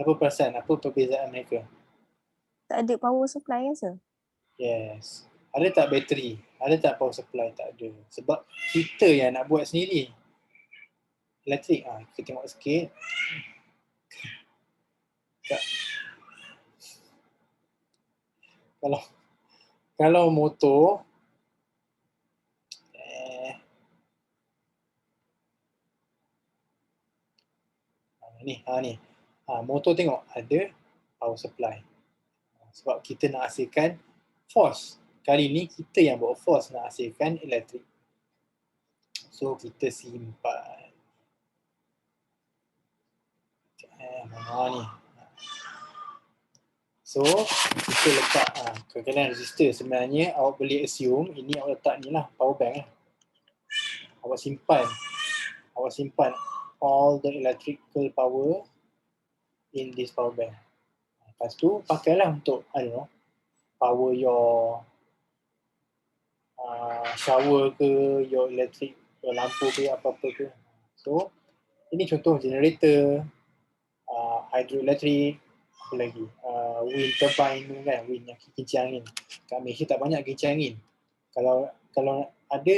Apa perasan? Apa perbezaan mereka? Tak ada power supply kan sir? Yes. Ada tak bateri? Ada tak power supply? Tak ada. Sebab kita yang nak buat sendiri. Elektrik. Kita tengok sikit. Kalau motor ni. Motor tengok ada power supply. Sebab kita nak hasilkan force. Kali ni kita yang bawa force nak hasilkan elektrik. So kita simpan. Mana ni? So kita letak kekalian resistor. Sebenarnya awak boleh assume ini awak letak ni lah, power bank lah. Awak simpan all the electrical power in this power bank. Lepas tu pakailah untuk I don't know, power your shower ke, your electric, your lampu ke, apa-apa ke. So ini contoh generator, hydroelectric, apa lagi, wind turbine kan, wind yang kincir angin. Kat Malaysia tak banyak kincir angin. Kalau ada,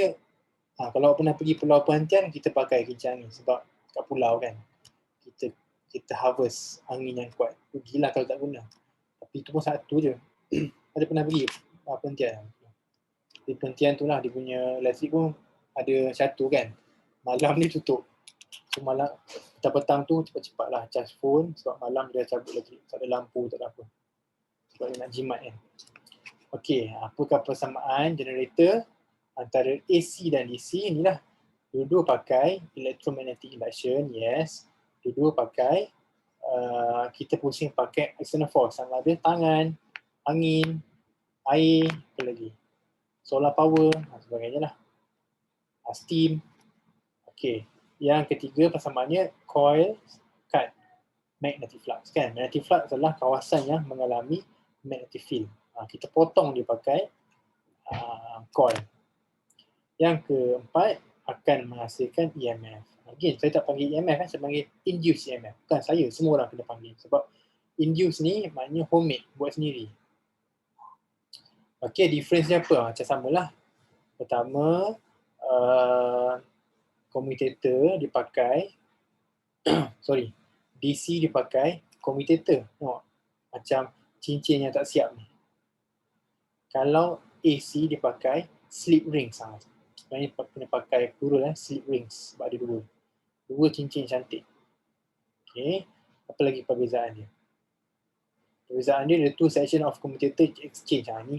kalau pernah pergi Pulau Perhentian, kita pakai kincir angin sebab kat pulau kan, kita harvest angin yang kuat. Rugilah kalau tak guna. Tapi itu pun satu je. Ada pernah pergi Perhentian. Di Perhentian tu lah dia punya elektrik pun ada satu kan. Malam ni tutup. So malam, petang-petang tu cepat-cepat lah charge phone sebab malam dia cabut elektrik. Tak ada lampu, tak ada apa. Sebab dia nak jimat kan. Okey, apakah persamaan generator antara AC dan DC? Inilah. Dua-dua pakai electromagnetic induction, yes. Dua-dua pakai, kita pusing pakai external force. Sama ada tangan, angin, air, apa lagi, solar power, sebagainya lah. Steam. Okey. Yang ketiga persamaannya coil cut magnetic flux kan. Magnetic flux adalah kawasan yang mengalami magnetic field. Kita potong dia pakai coil. Yang keempat akan menghasilkan EMF. Again, saya tak panggil EMF kan, saya panggil induced EMF. Bukan saya, semua orang kena panggil. Sebab induced ni maknanya homemade, buat sendiri. Okey, difference dia apa? Macam samalah. Pertama, commutator dipakai DC dipakai commutator. Macam cincin yang tak siap ni. Kalau AC dipakai slip rings. Sebenarnya kena pakai plural slip rings sebab ada dua cincin cantik. Okey, apa lagi perbezaan dia? Perbezaan dia ada two section of commutator exchange. Ni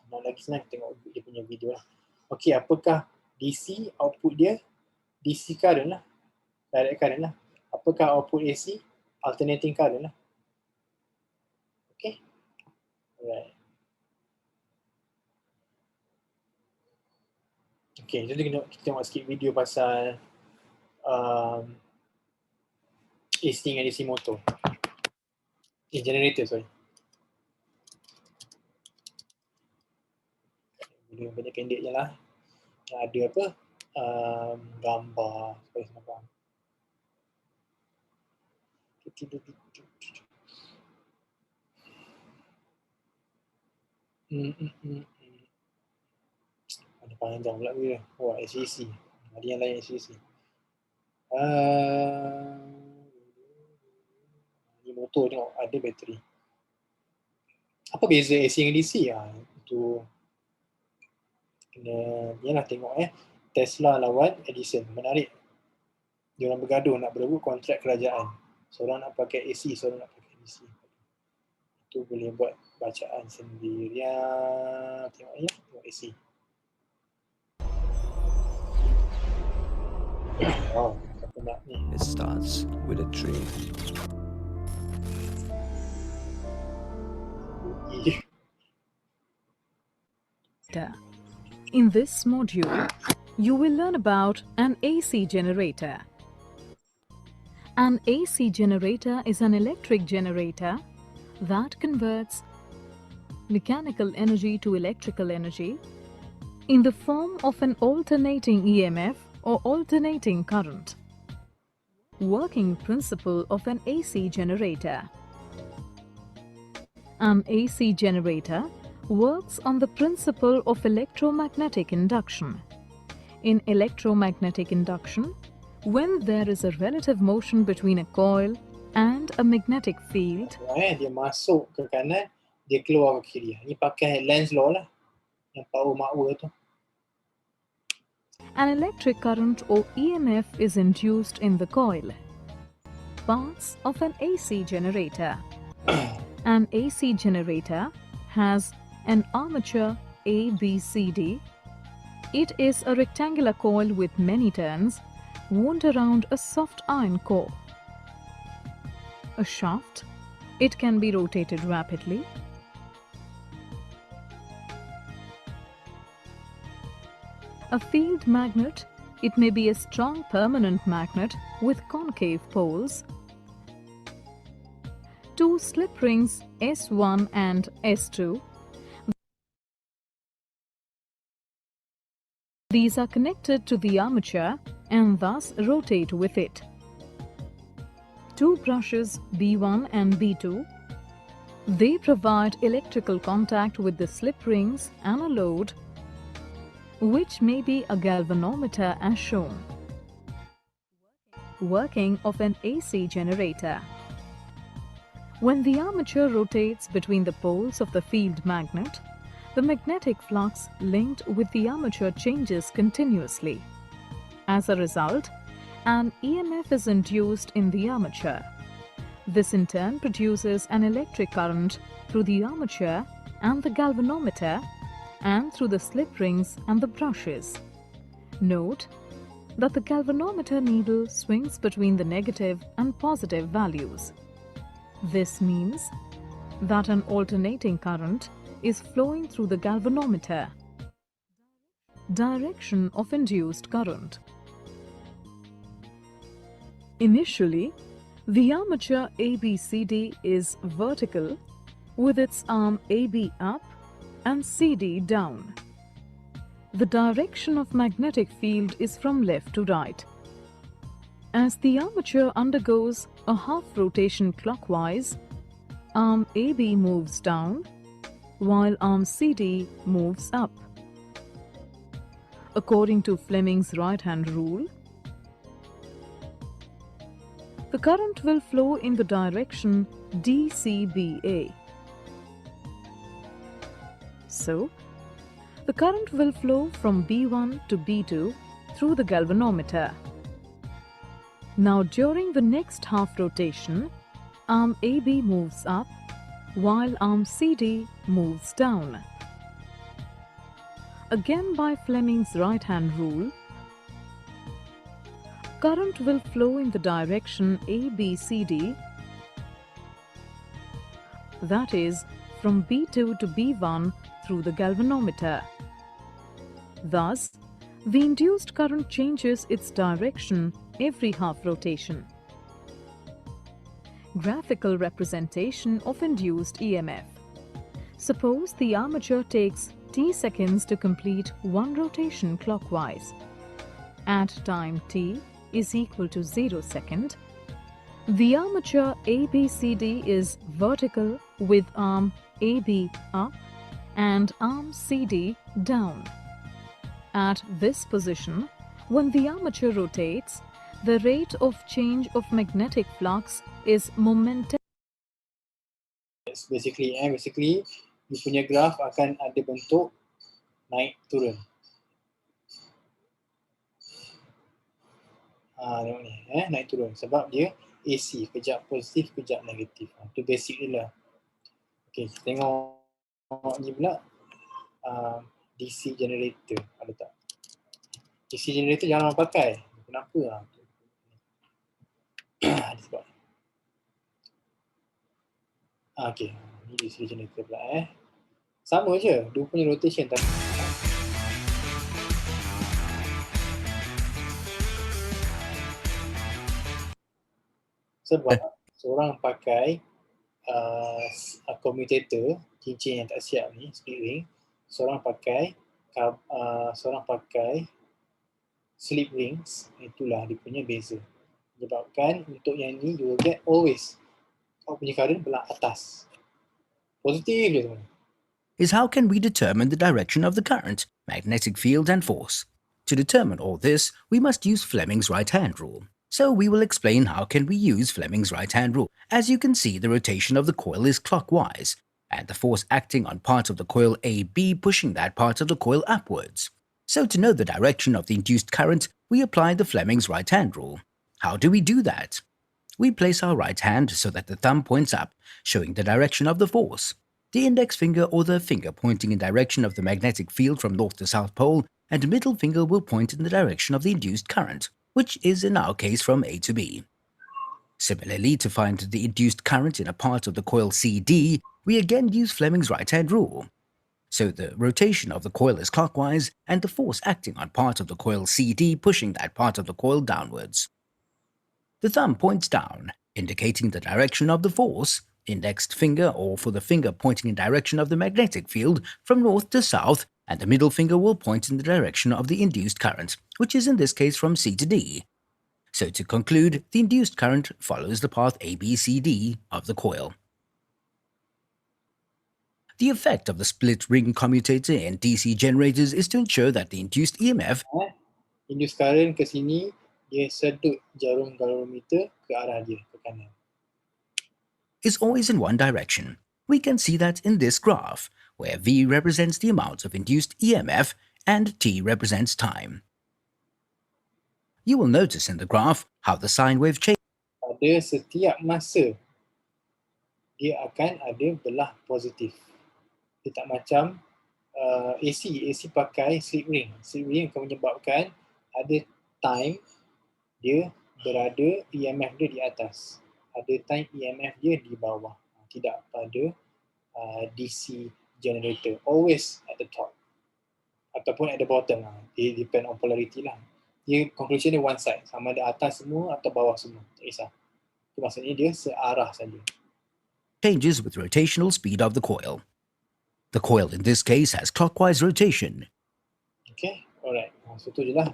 nak lagi senang tengok dia punya video lah. Okey, apakah DC output dia? DC current lah, direct current lah. Apakah output AC? Alternating current lah. Okay. Alright. Okay, jadi kita tengok sikit video pasal AC dengan DC motor. Generator, sorry. Video yang pendek-pendek je lah. Yang ada apa? Gambar supaya senang faham. Ada panjang pula dia. SCC. Ada yang lain SCC. Ni motor tengok ada bateri. Apa beza AC dengan DC? Itu kena tengok Tesla lawan Edison. Menarik. Diorang bergaduh nak berebut kontrak kerajaan. Seorang nak pakai AC, seorang nak pakai DC. Itu boleh buat bacaan sendirian. Tengok AC. Wow, apa nak ni? It starts with a tree. In this module, you will learn about an AC generator. An AC generator is an electric generator that converts mechanical energy to electrical energy in the form of an alternating EMF or alternating current. Working principle of an AC generator. An AC generator works on the principle of electromagnetic induction. In electromagnetic induction, when there is a relative motion between a coil and a magnetic field, dia masuk ke kanan, dia keluar ke kiri. Ni pakai Lenz law lah, yang power makwa tu. an electric current or EMF is induced in the coil. Parts of an AC generator. An AC generator has an armature ABCD. It is a rectangular coil with many turns wound around a soft iron core. A shaft. It can be rotated rapidly. A field magnet. It may be a strong permanent magnet with concave poles. two slip rings S1 and S2. These are connected to the armature and thus rotate with it. Two brushes B1 and B2. They provide electrical contact with the slip rings and a load, which may be a galvanometer as shown. Working of an AC generator. When the armature rotates between the poles of the field magnet, the magnetic flux linked with the armature changes continuously. As a result, an EMF is induced in the armature. This in turn produces an electric current through the armature and the galvanometer and through the slip rings and the brushes. Note that the galvanometer needle swings between the negative and positive values. This means that an alternating current is flowing through the galvanometer. Direction of induced current. Initially, the armature ABCD is vertical with its arm AB up and CD down. The direction of magnetic field is from left to right. As the armature undergoes a half rotation clockwise, arm AB moves down while arm CD moves up. According to Fleming's right-hand rule, the current will flow in the direction DCBA. So, the current will flow from B1 to B2 through the galvanometer. Now during the next half rotation, arm AB moves up while arm CD moves down. Again by Fleming's right-hand rule, current will flow in the direction ABCD, that is from B2 to B1 through the galvanometer. Thus, the induced current changes its direction every half rotation. Graphical representation of induced EMF. Suppose the armature takes t seconds to complete one rotation clockwise. At time t is equal to 0 second, the armature ABCD is vertical with arm AB up and arm CD down. At this position, when the armature rotates, the rate of change of magnetic flux is momentarily. Basically, you punya graf akan ada bentuk naik turun. Tengok ni, naik turun sebab dia AC, kejap positif, kejap negatif. Itu basic dia lah. Okay, kita tengok ni pula DC generator, ada tak? DC generator jangan pakai. Kenapa? Ada sebab. Okay, ni DC generator pula sama je, dia punya rotation tapi sebab seorang pakai commutator, cincin yang tak siap ni, split ring, seorang pakai slip rings, itulah dia punya beza. Menyebabkan untuk yang ni you will get always kau punya current belah atas. Positif je teman. Is how can we determine the direction of the current, magnetic field and force? To determine all this, we must use Fleming's right-hand rule. So we will explain how can we use Fleming's right-hand rule. As you can see, the rotation of the coil is clockwise, and the force acting on part of the coil AB pushing that part of the coil upwards. So to know the direction of the induced current, we apply the Fleming's right-hand rule. How do we do that? We place our right hand so that the thumb points up, showing the direction of the force. The index finger or the finger pointing in direction of the magnetic field from north to south pole, and middle finger will point in the direction of the induced current, which is in our case from A to B. Similarly, to find the induced current in a part of the coil CD, we again use Fleming's right-hand rule. So the rotation of the coil is clockwise, and the force acting on part of the coil CD pushing that part of the coil downwards. The thumb points down, indicating the direction of the force, indexed finger, or for the finger pointing in direction of the magnetic field from north to south, and the middle finger will point in the direction of the induced current, which is in this case from C to D. So to conclude, the induced current follows the path ABCD of the coil. The effect of the split ring commutator in DC generators is to ensure that the induced EMF Induced current ke sini, dia sedut jarum galvanometer ke arah dia, ke kanan. is always in one direction. We can see that in this graph, where V represents the amount of induced EMF and T represents time. You will notice in the graph how the sine wave changes Pada setiap masa, dia akan ada belah positif. Dia tak macam AC pakai slip ring. Slip ring akan menyebabkan ada time dia berada EMF dia di atas. Ada time EMF dia di bawah. Tidak pada DC generator. Always at the top. Ataupun at the bottom. Dia depend on polarity lah. Dia conclusion dia one side. Sama ada atas semua atau bawah semua. Tak kisah. Itu maksudnya dia searah saja. with rotational speed of the coil. The coil in this case has clockwise rotation. Okay, alright. So tu je lah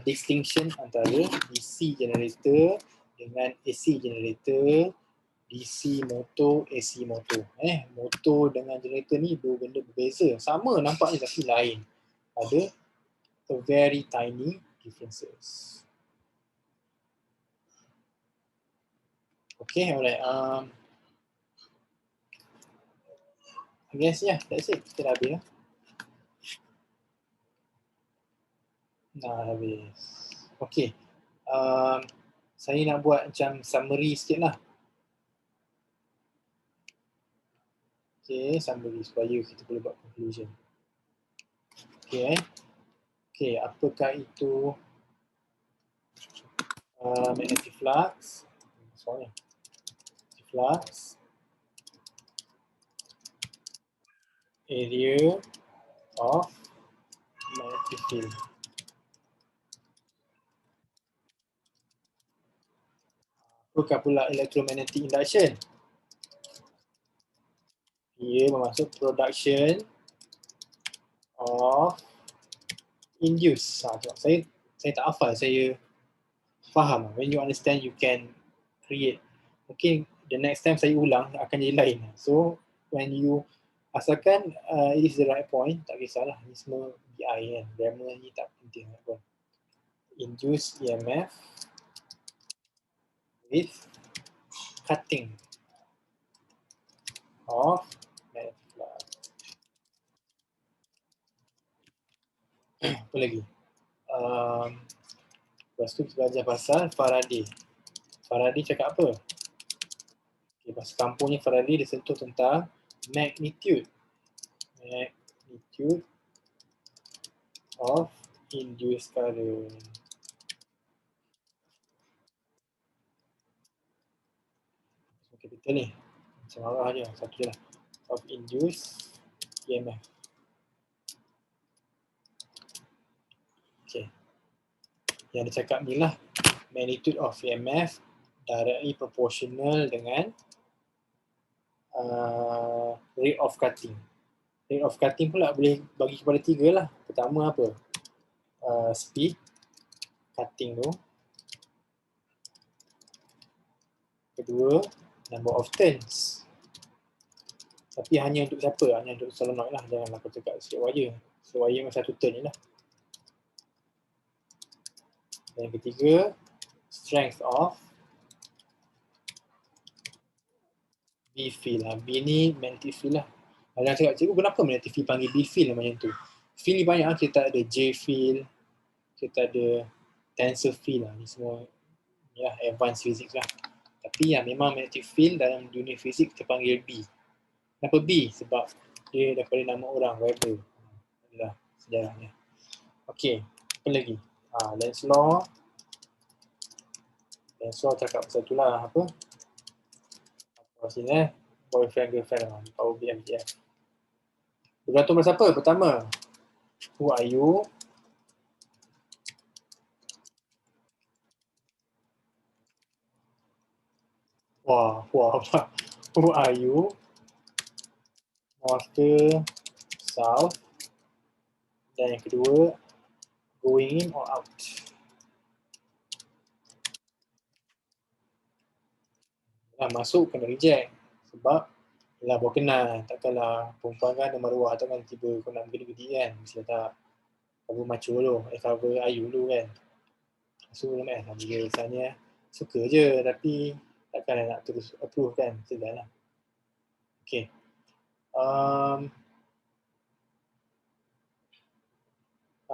distinction antara DC generator dengan AC generator, DC motor, AC motor. Motor dengan generator ni dua benda berbeza. Sama nampaknya tapi lain. Ada a very tiny differences. Okay, alright. I guess that's it. Kita dah habis lah. Dah habis. Okay. Saya nak buat macam summary sikit lah. Okay, summary supaya kita boleh buat conclusion. Okay. Okay, apakah itu magnetic flux? Sorry. Flux. Area of magnetic field. Apakah pula electromagnetic induction? Ia bermaksud production of induce. Saya tak hafal, saya faham. When you understand, you can create. Mungkin the next time saya ulang akan jadi lain. So when you asalkan it is the right point, tak kisahlah. Ini semua BI kan. Grammar ni tak penting pun. Induce EMF with cutting of magnetic flux. Apa lagi? Lepas tu kita belajar pasal Faraday. Faraday cakap apa? Okay, bahasa kampungnya Faraday dia sentuh tentang magnitude. Magnitude of induced current. Capital ni. Macam arah je. Satu je lah. Of induced EMF. Okay. Yang dia cakap ni lah. Magnitude of EMF directly proportional dengan rate of cutting. Rate of cutting pula boleh bagi kepada 3 lah. Pertama apa? Speed cutting tu. Kedua, number of turns. Tapi hanya untuk siapa? Hanya untuk solenoid lah. Janganlah kau cakap straight wire. Straight wire memang satu turn je lah. Dan yang ketiga, strength of B field lah. B ni magnetic field lah. Jangan cakap, cikgu kenapa magnetic field panggil B field macam tu? Field ni banyak lah. Kita ada J field, kita ada tensor field lah. Ni semua ya, advanced physics lah. Tapi yang memang magnetic field dalam dunia fizik kita panggil B. Kenapa B? Sebab dia daripada nama orang, Weber. Inilah sejarahnya. Okey, apa lagi? Lenz law. Lenz law cakap pasal tu lah, apa? Apa sini boyfriend, girlfriend lah. Power BMTF. Bergantung pada siapa? Pertama, who are you? Wah. Who are you? North ke south. Dan yang kedua, going in or out. Masuk kena reject. Sebab yelah baru kenal. Takkanlah perempuan kan ada maruah. Takkan tiba kau nak gedi-gedi kan. Mesti tak cover macu dulu. Cover Ayu dulu kan. So dia misalnya suka je tapi takkan nak terus approve kan. Sedang lah. Okay.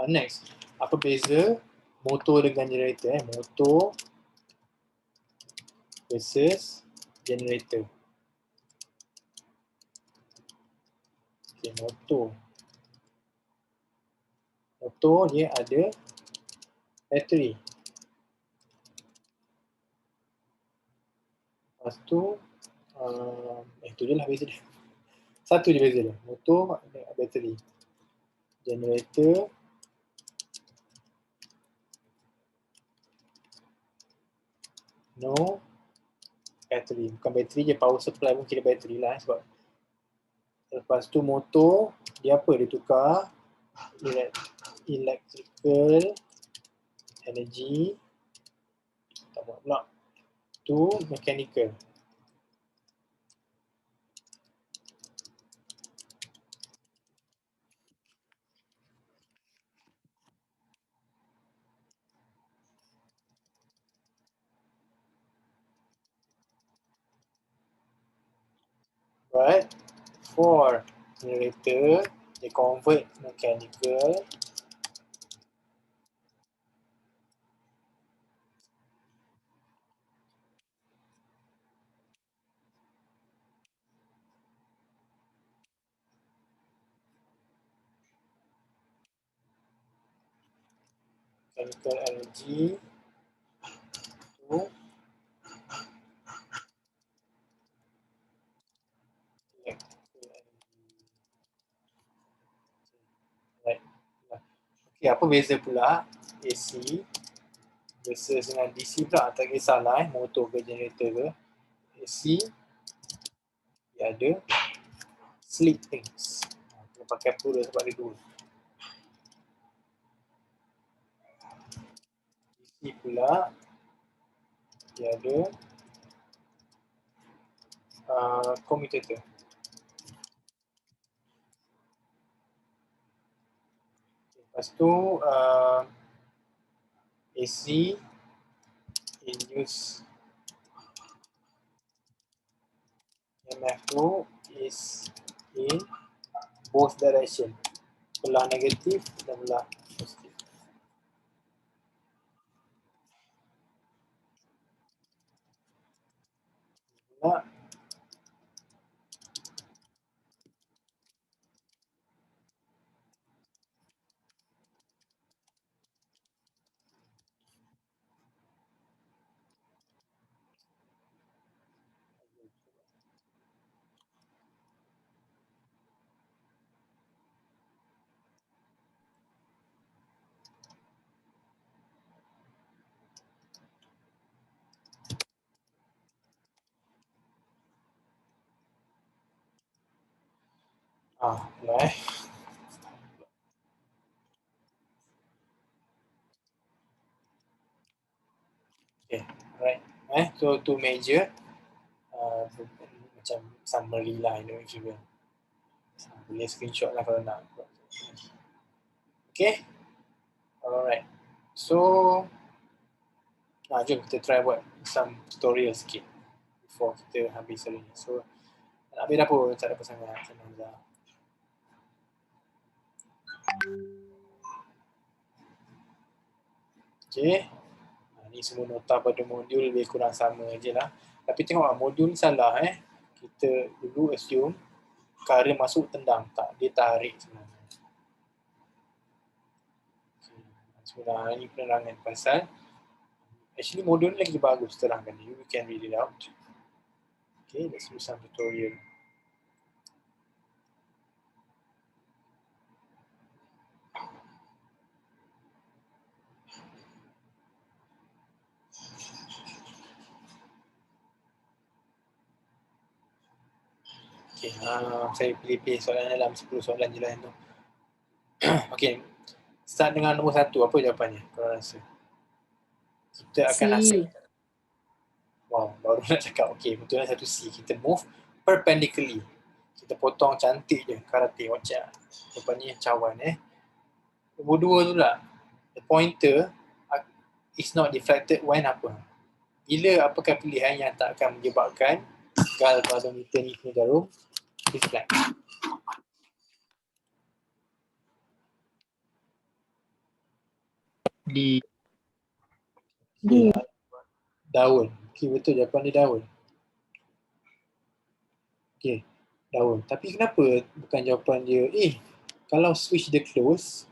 Next. Apa beza motor dengan generator? Motor versus generator. Okay, motor. Motor dia ada bateri. Lepas tu, itu je lah beza dia. Satu je beza dia. Motor ada bateri. Generator no bateri. Bukan bateri je, power supply pun kira bateri lah sebab lepas tu motor dia apa? Dia tukar electrical energy tak buat pula to mechanical. Right? For generator, they convert mechanical energy to electrical energy. Right. Okay, apa beza pula AC versus dengan DC pula? Tak kisahlah motor ke generator ke. AC dia ada sleep things. Kena pakai plural sebab dia dua. DC pula dia ada commutator. Lepas tu AC induce EMF tu is in both direction. Belah negatif dan belah positif. Pula pula okay, right. So tu major macam summary lah Indonesia. Boleh screenshot lah kalau nak. Okay. Alright. So jom kita try buat some tutorial sikit before kita habis hari ni. So nak habis dah pun, tak ada apa sangat. Senang je. Okay. Ni semua nota pada modul lebih kurang sama je lah. Tapi tengok modul ni salah Kita dulu assume current masuk tendang. Tak, dia tarik sebenarnya. Sebenarnya ni penerangan pasal actually modul ni lagi bagus terangkan. You can read it out. Okay, let's do some tutorial. Okay, saya pilih soalan dalam 10 soalan je lah tu. Okay, start dengan nombor 1. Apa jawapannya korang rasa? Kita akan rasa. Wow, baru nak cakap. Okay, betul lah, satu C. Kita move perpendicularly. Kita potong cantik je. Karate, wacak. Jawapannya cawan Nombor 2 tu lah. The pointer is not deflected when apa? Bila apakah pilihan yang tak akan menyebabkan galvanometer ni punya jarum deflect? D. Okay. Daun. Okay, betul jawapan dia daun. Okay, daun. Tapi kenapa bukan jawapan dia kalau switch dia close,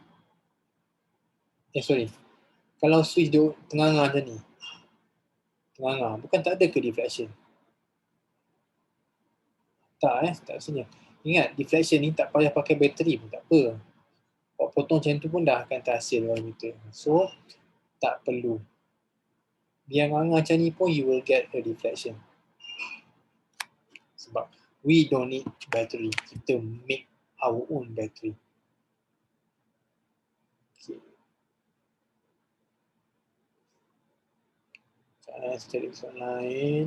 kalau switch dia tengah-tengah macam ni, tengah-tengah, bukan tak ada ke deflection? Tak tak rasanya. Ingat, deflection ni tak payah pakai bateri pun tak apa. Potong macam tu pun dah akan terhasil galvanometer. So, tak perlu. Biar nganga macam ni pun you will get a deflection. Sebab we don't need battery. Kita make our own battery. Okay. Saya cari soalan lain.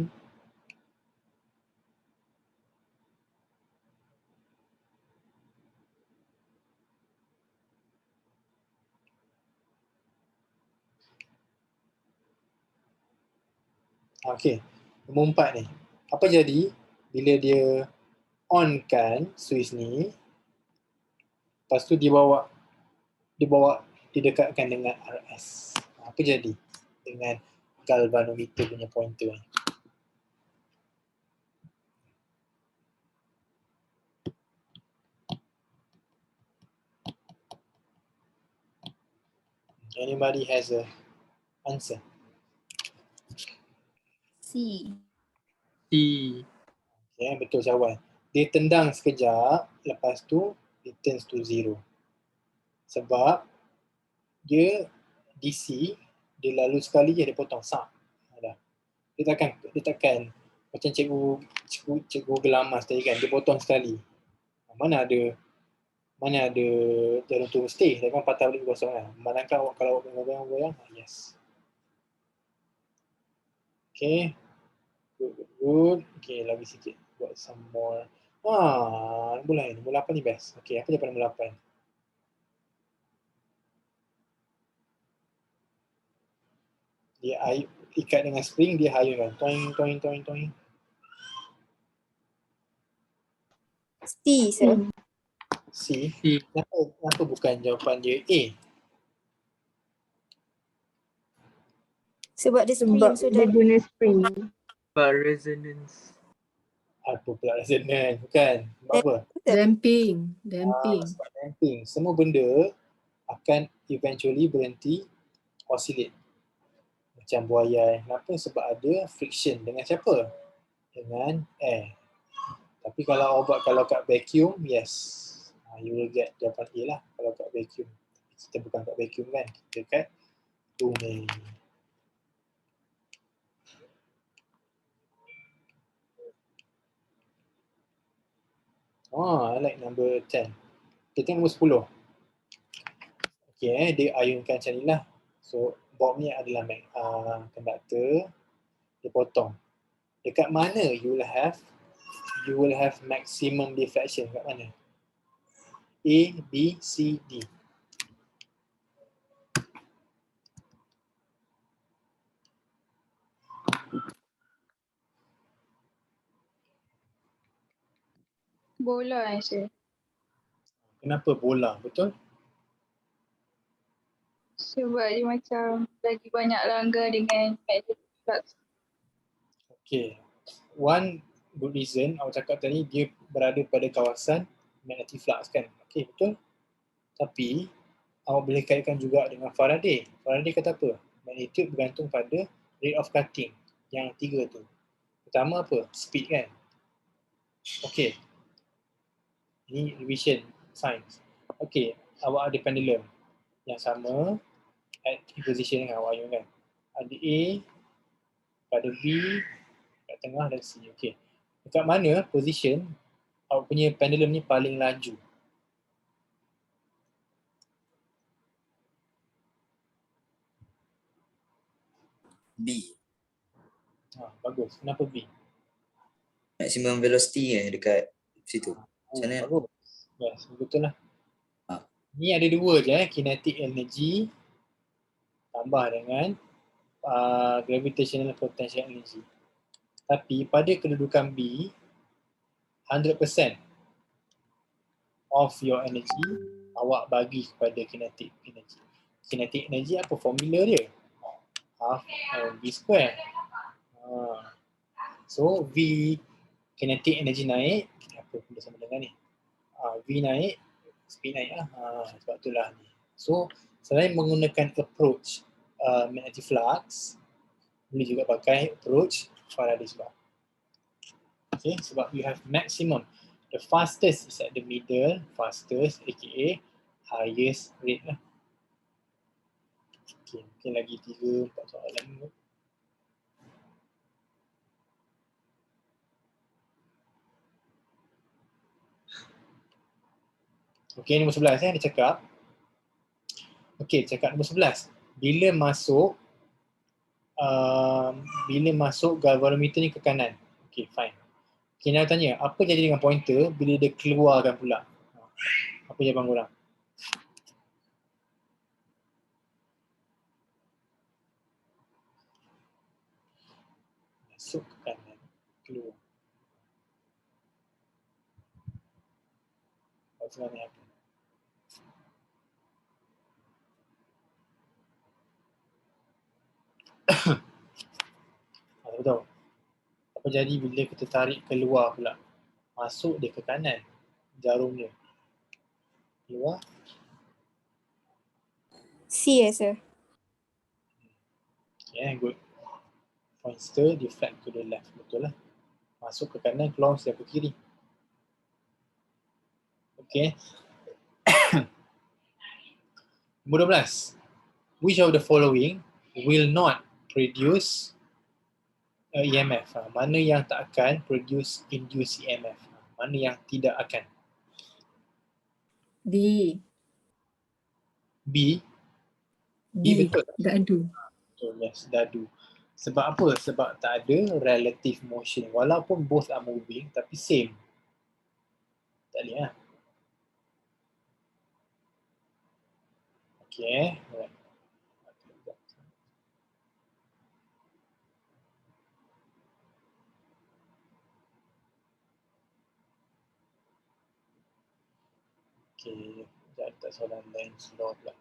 Okay, nombor 4 ni. Apa jadi bila dia on kan switch ni, lepas tu dia didekatkan dengan RS. Apa jadi dengan galvanometer punya pointer ni? Anybody has a answer? C. Okay, betul cawan. Dia tendang sekejap, lepas tu it turns to 0. Sebab dia DC, dia lalu sekali je dia potong sak. Dia takkan macam cikgu gelamas tadi kan, dia potong sekali. Mana ada jarum tu mesti, dia kan patah balik kosong kan. Manakah awak kalau awak goyang-goyang, yes. Okay. Good. Okay, lagi sikit. Buat some more. Nombor lain. Nombor 8 ni best. Okay, apa jawapan nombor 8? Dia ikat dengan spring, dia hayun kan. Toing, toing, toing, toing. C, sir. C. Kenapa bukan jawapan dia A? Sebab dia spring, so Dia guna spring. Resonance. Apa pula resonance? Bukan. Sebab apa? Damping. Sebab damping. Semua benda akan eventually berhenti oscillate. Macam buaya. Kenapa? Sebab ada friction. Dengan siapa? Dengan air. Tapi kalau kat vacuum, yes. You will get jawapan A lah kalau kat vacuum. Kita bukan kat vacuum kan. Kita kat domain. I like number 10. Kita nombor 10. Okay, dia ayunkan macam ni lah. So, bob ni adalah conductor. Dia potong. Dekat mana you will have maximum deflection? Kat mana? A, B, C, D. bola sir. Kenapa bola? Betul? Sebab dia macam lagi banyak langgar dengan magnetic flux. Okay. One good reason awak cakap tadi dia berada pada kawasan magnetic flux kan? Okay, betul? Tapi awak boleh kaitkan juga dengan Faraday. Faraday kata apa? Magnitude bergantung pada rate of cutting. Yang 3 tu. Pertama apa? Speed kan? Okay. Ini revision science. Okay, awak ada pendulum yang sama at position dengan awak ayun kan. Ada A, ada B, kat tengah dan C. Okay. Dekat mana position awak punya pendulum ni paling laju? B. Bagus. Kenapa B? Maximum velocity dekat situ. Macam mana? Bagus. Yes, betul lah. Ah. Ni ada dua je, kinetic energy tambah dengan gravitational potential energy. Tapi pada kedudukan B, 100% of your energy awak bagi kepada kinetic energy. Kinetic energy apa formula dia? Half V square. So V kinetic energy naik, apa benda sama dengan ni? V naik, speed naik lah. Sebab itulah ni. So selain menggunakan approach magnetic flux, boleh juga pakai approach Faraday's law. Okay, sebab you have maximum. The fastest is at the middle, fastest aka highest rate lah. Okay, mungkin lagi 3-4 soalan. Okay, nombor 11 dia cakap. Okay, cakap nombor 11. Bila masuk galvanometer ni ke kanan. Okay, fine. Okay, nak tanya, apa jadi dengan pointer bila dia keluarkan pula? Apa jawapan korang? Masuk ke kanan, keluar. Sebenarnya apa? Aku tahu. Apa jadi bila kita tarik keluar pula? Masuk dia ke kanan, jarumnya. Keluar. C, sir. Okay, good. Pointer deflect to the left. Betul lah. Masuk ke kanan, keluar ke kiri. Okay. Nombor 12. Which of the following will not produce EMF? Mana yang tak akan produce induce EMF? Mana yang tidak akan? B. B. B betul. Dadu. Betul, yes, dadu. Sebab apa? Sebab tak ada relative motion. Walaupun both are moving, tapi same. Tak boleh lah. Okay. Right. Okay. Sekejap tak soalan lain slow pula.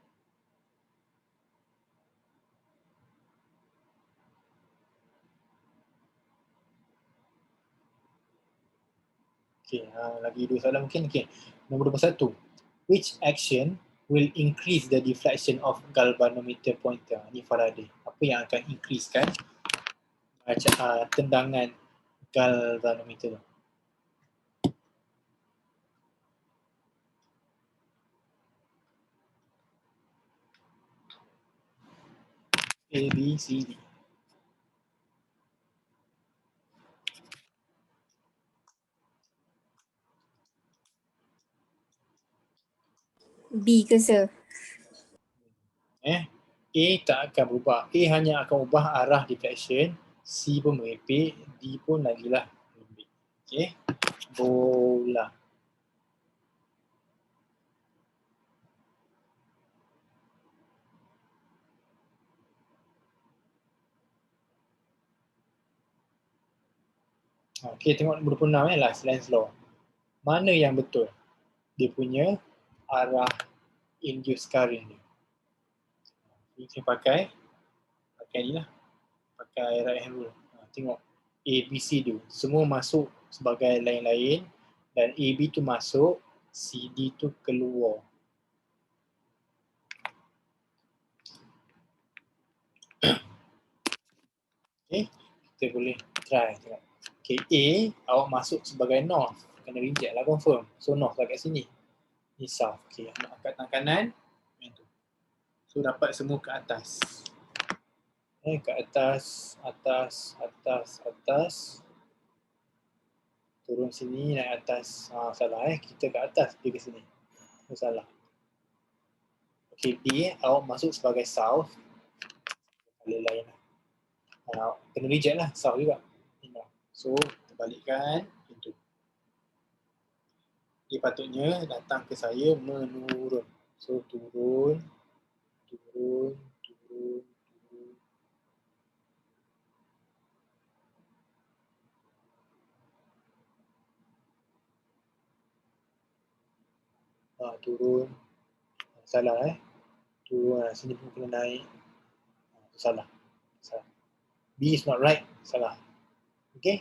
Okay, lagi 2 soalan mungkin. Okay, nombor 21. Which action will increase the deflection of galvanometer pointer? Ni Faraday. Apa yang akan increasekan tendangan galvanometer tu? A, B, C, D. B ke, sir? A tak akan berubah. A hanya akan ubah arah deflection. C pun merepek. D pun lagilah merepek. Okay. Bola. Okay, tengok nombor 26 last Lenz's law. Mana yang betul? Dia punya arah induced current ni. Kita pakai ni lah. Pakai right hand rule. Tengok A, B, C tu. Semua masuk sebagai lain-lain dan A, B tu masuk, C, D tu keluar. Okay, kita boleh try tengok. Okay, A, awak masuk sebagai north. Kena reject lah confirm. So north lah kat sini. Ni south. Okay, nak angkat tangan kanan. So dapat semua ke atas. Ke atas, atas, atas, atas. Tu Turun sini, naik atas. Salah kita ke atas, dia ke sini. Salah. Okay, D, awak masuk sebagai south. Kali lain lah. Kena reject lah, south juga. So, kita balikkan pintu. Dia patutnya datang ke saya menurun. So, turun, turun, turun, turun. Turun. Salah turun, sini pun kena naik. Salah. B is not right, salah. Okay.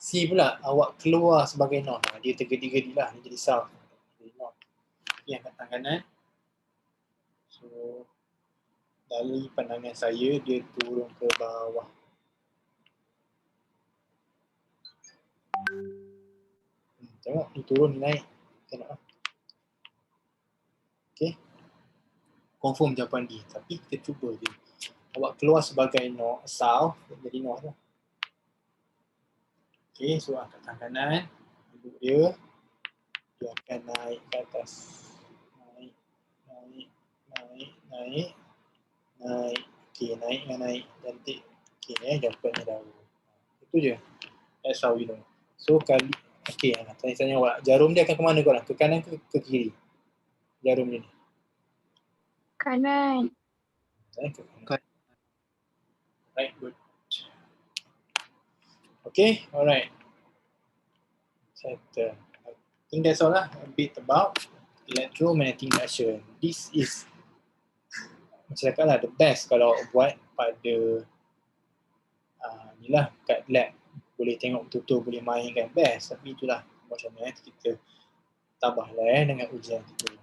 C pula, awak keluar sebagai north. Dia tergedi-gedi lah, dia jadi south. Jadi north. Okay, angkat tangan kanan. So, dari pandangan saya, dia turun ke bawah. Tengok, dia turun, dia naik. Tengok. Okay. Confirm jawapan D. Tapi kita cuba je. Awak keluar sebagai north, south, jadi north lah. Okay, so angkat tangan kanan. Duduk dia. Dia akan naik ke atas. Naik, naik, naik, naik. Naik. Okay, naik dengan naik. Cantik. Okay, jawapannya dah. Itu je. That's how we know. So, kali. Okay, tanya-tanya awak. Jarum dia akan ke mana korang? Ke kanan ke kiri? Jarum dia ni. Kanan. Ke kanan. Right, good. Okay, alright. Settle. I think that's all lah. A bit about electromagnetic induction. This is macam cakap lah, the best kalau buat pada ni lah kat lab. Boleh tengok betul-betul, boleh mainkan best. Tapi itulah macam mana kita tabah lah dengan ujian kita.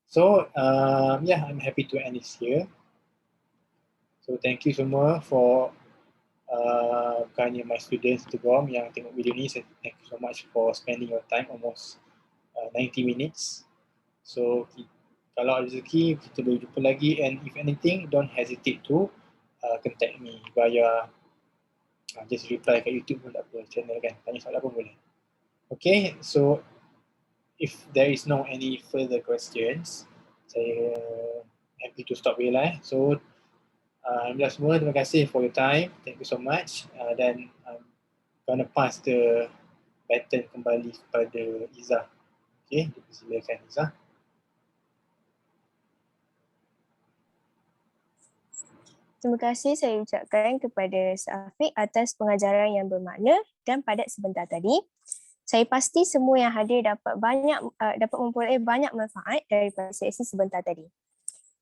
So, yeah, I'm happy to end this here. So, thank you semua for bukannya my students to go yang tengok video ni. Thank you so much for spending your time, almost 90 minutes. So, kalau ada rezeki, kita boleh jumpa lagi, and if anything, don't hesitate to contact me via just reply kat YouTube pun tak apa, channel kan, tanya soalan pun boleh. Okay, so if there is no any further questions, saya happy to stop here lah. So, alhamdulillah semua, terima kasih for your time, thank you so much, dan I'm gonna pass the baton kembali kepada Izzah. Okay, silakan Izzah. Terima kasih saya ucapkan kepada Syafiq atas pengajaran yang bermakna dan padat sebentar tadi. Saya pasti semua yang hadir dapat memperoleh banyak manfaat daripada sesi sebentar tadi.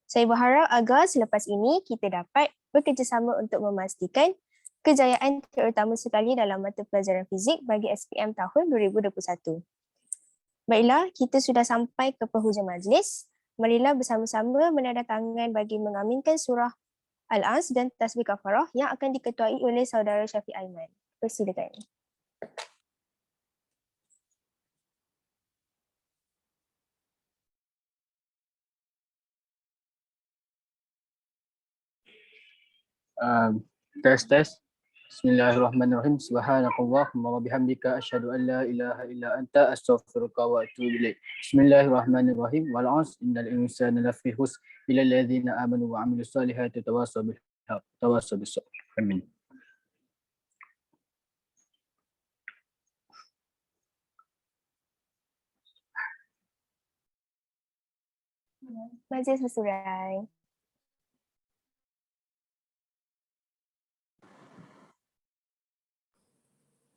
Saya berharap agar selepas ini kita dapat bekerjasama untuk memastikan kejayaan terutama sekali dalam mata pelajaran fizik bagi SPM tahun 2021. Baiklah, kita sudah sampai ke penghujung majlis. Marilah bersama-sama menandatangan bagi mengaminkan surah Al-As dan Tasbih Kafarah yang akan diketuai oleh saudara Syafiq Aiman. Persilakan. Tes. Bismillahirrahmanirrahim. Subhanakallahumma wa bihamdika asyhadu an la ilaha illa anta astaghfiruka wa atubu ilaik. Bismillahirrahmanirrahim. Wal 'asr innal insana lafi khusr illa alladhina amanu wa 'amilus solihati tawassaw bil haqq tawassaw bis sabr. Amin. Majlis bersurai.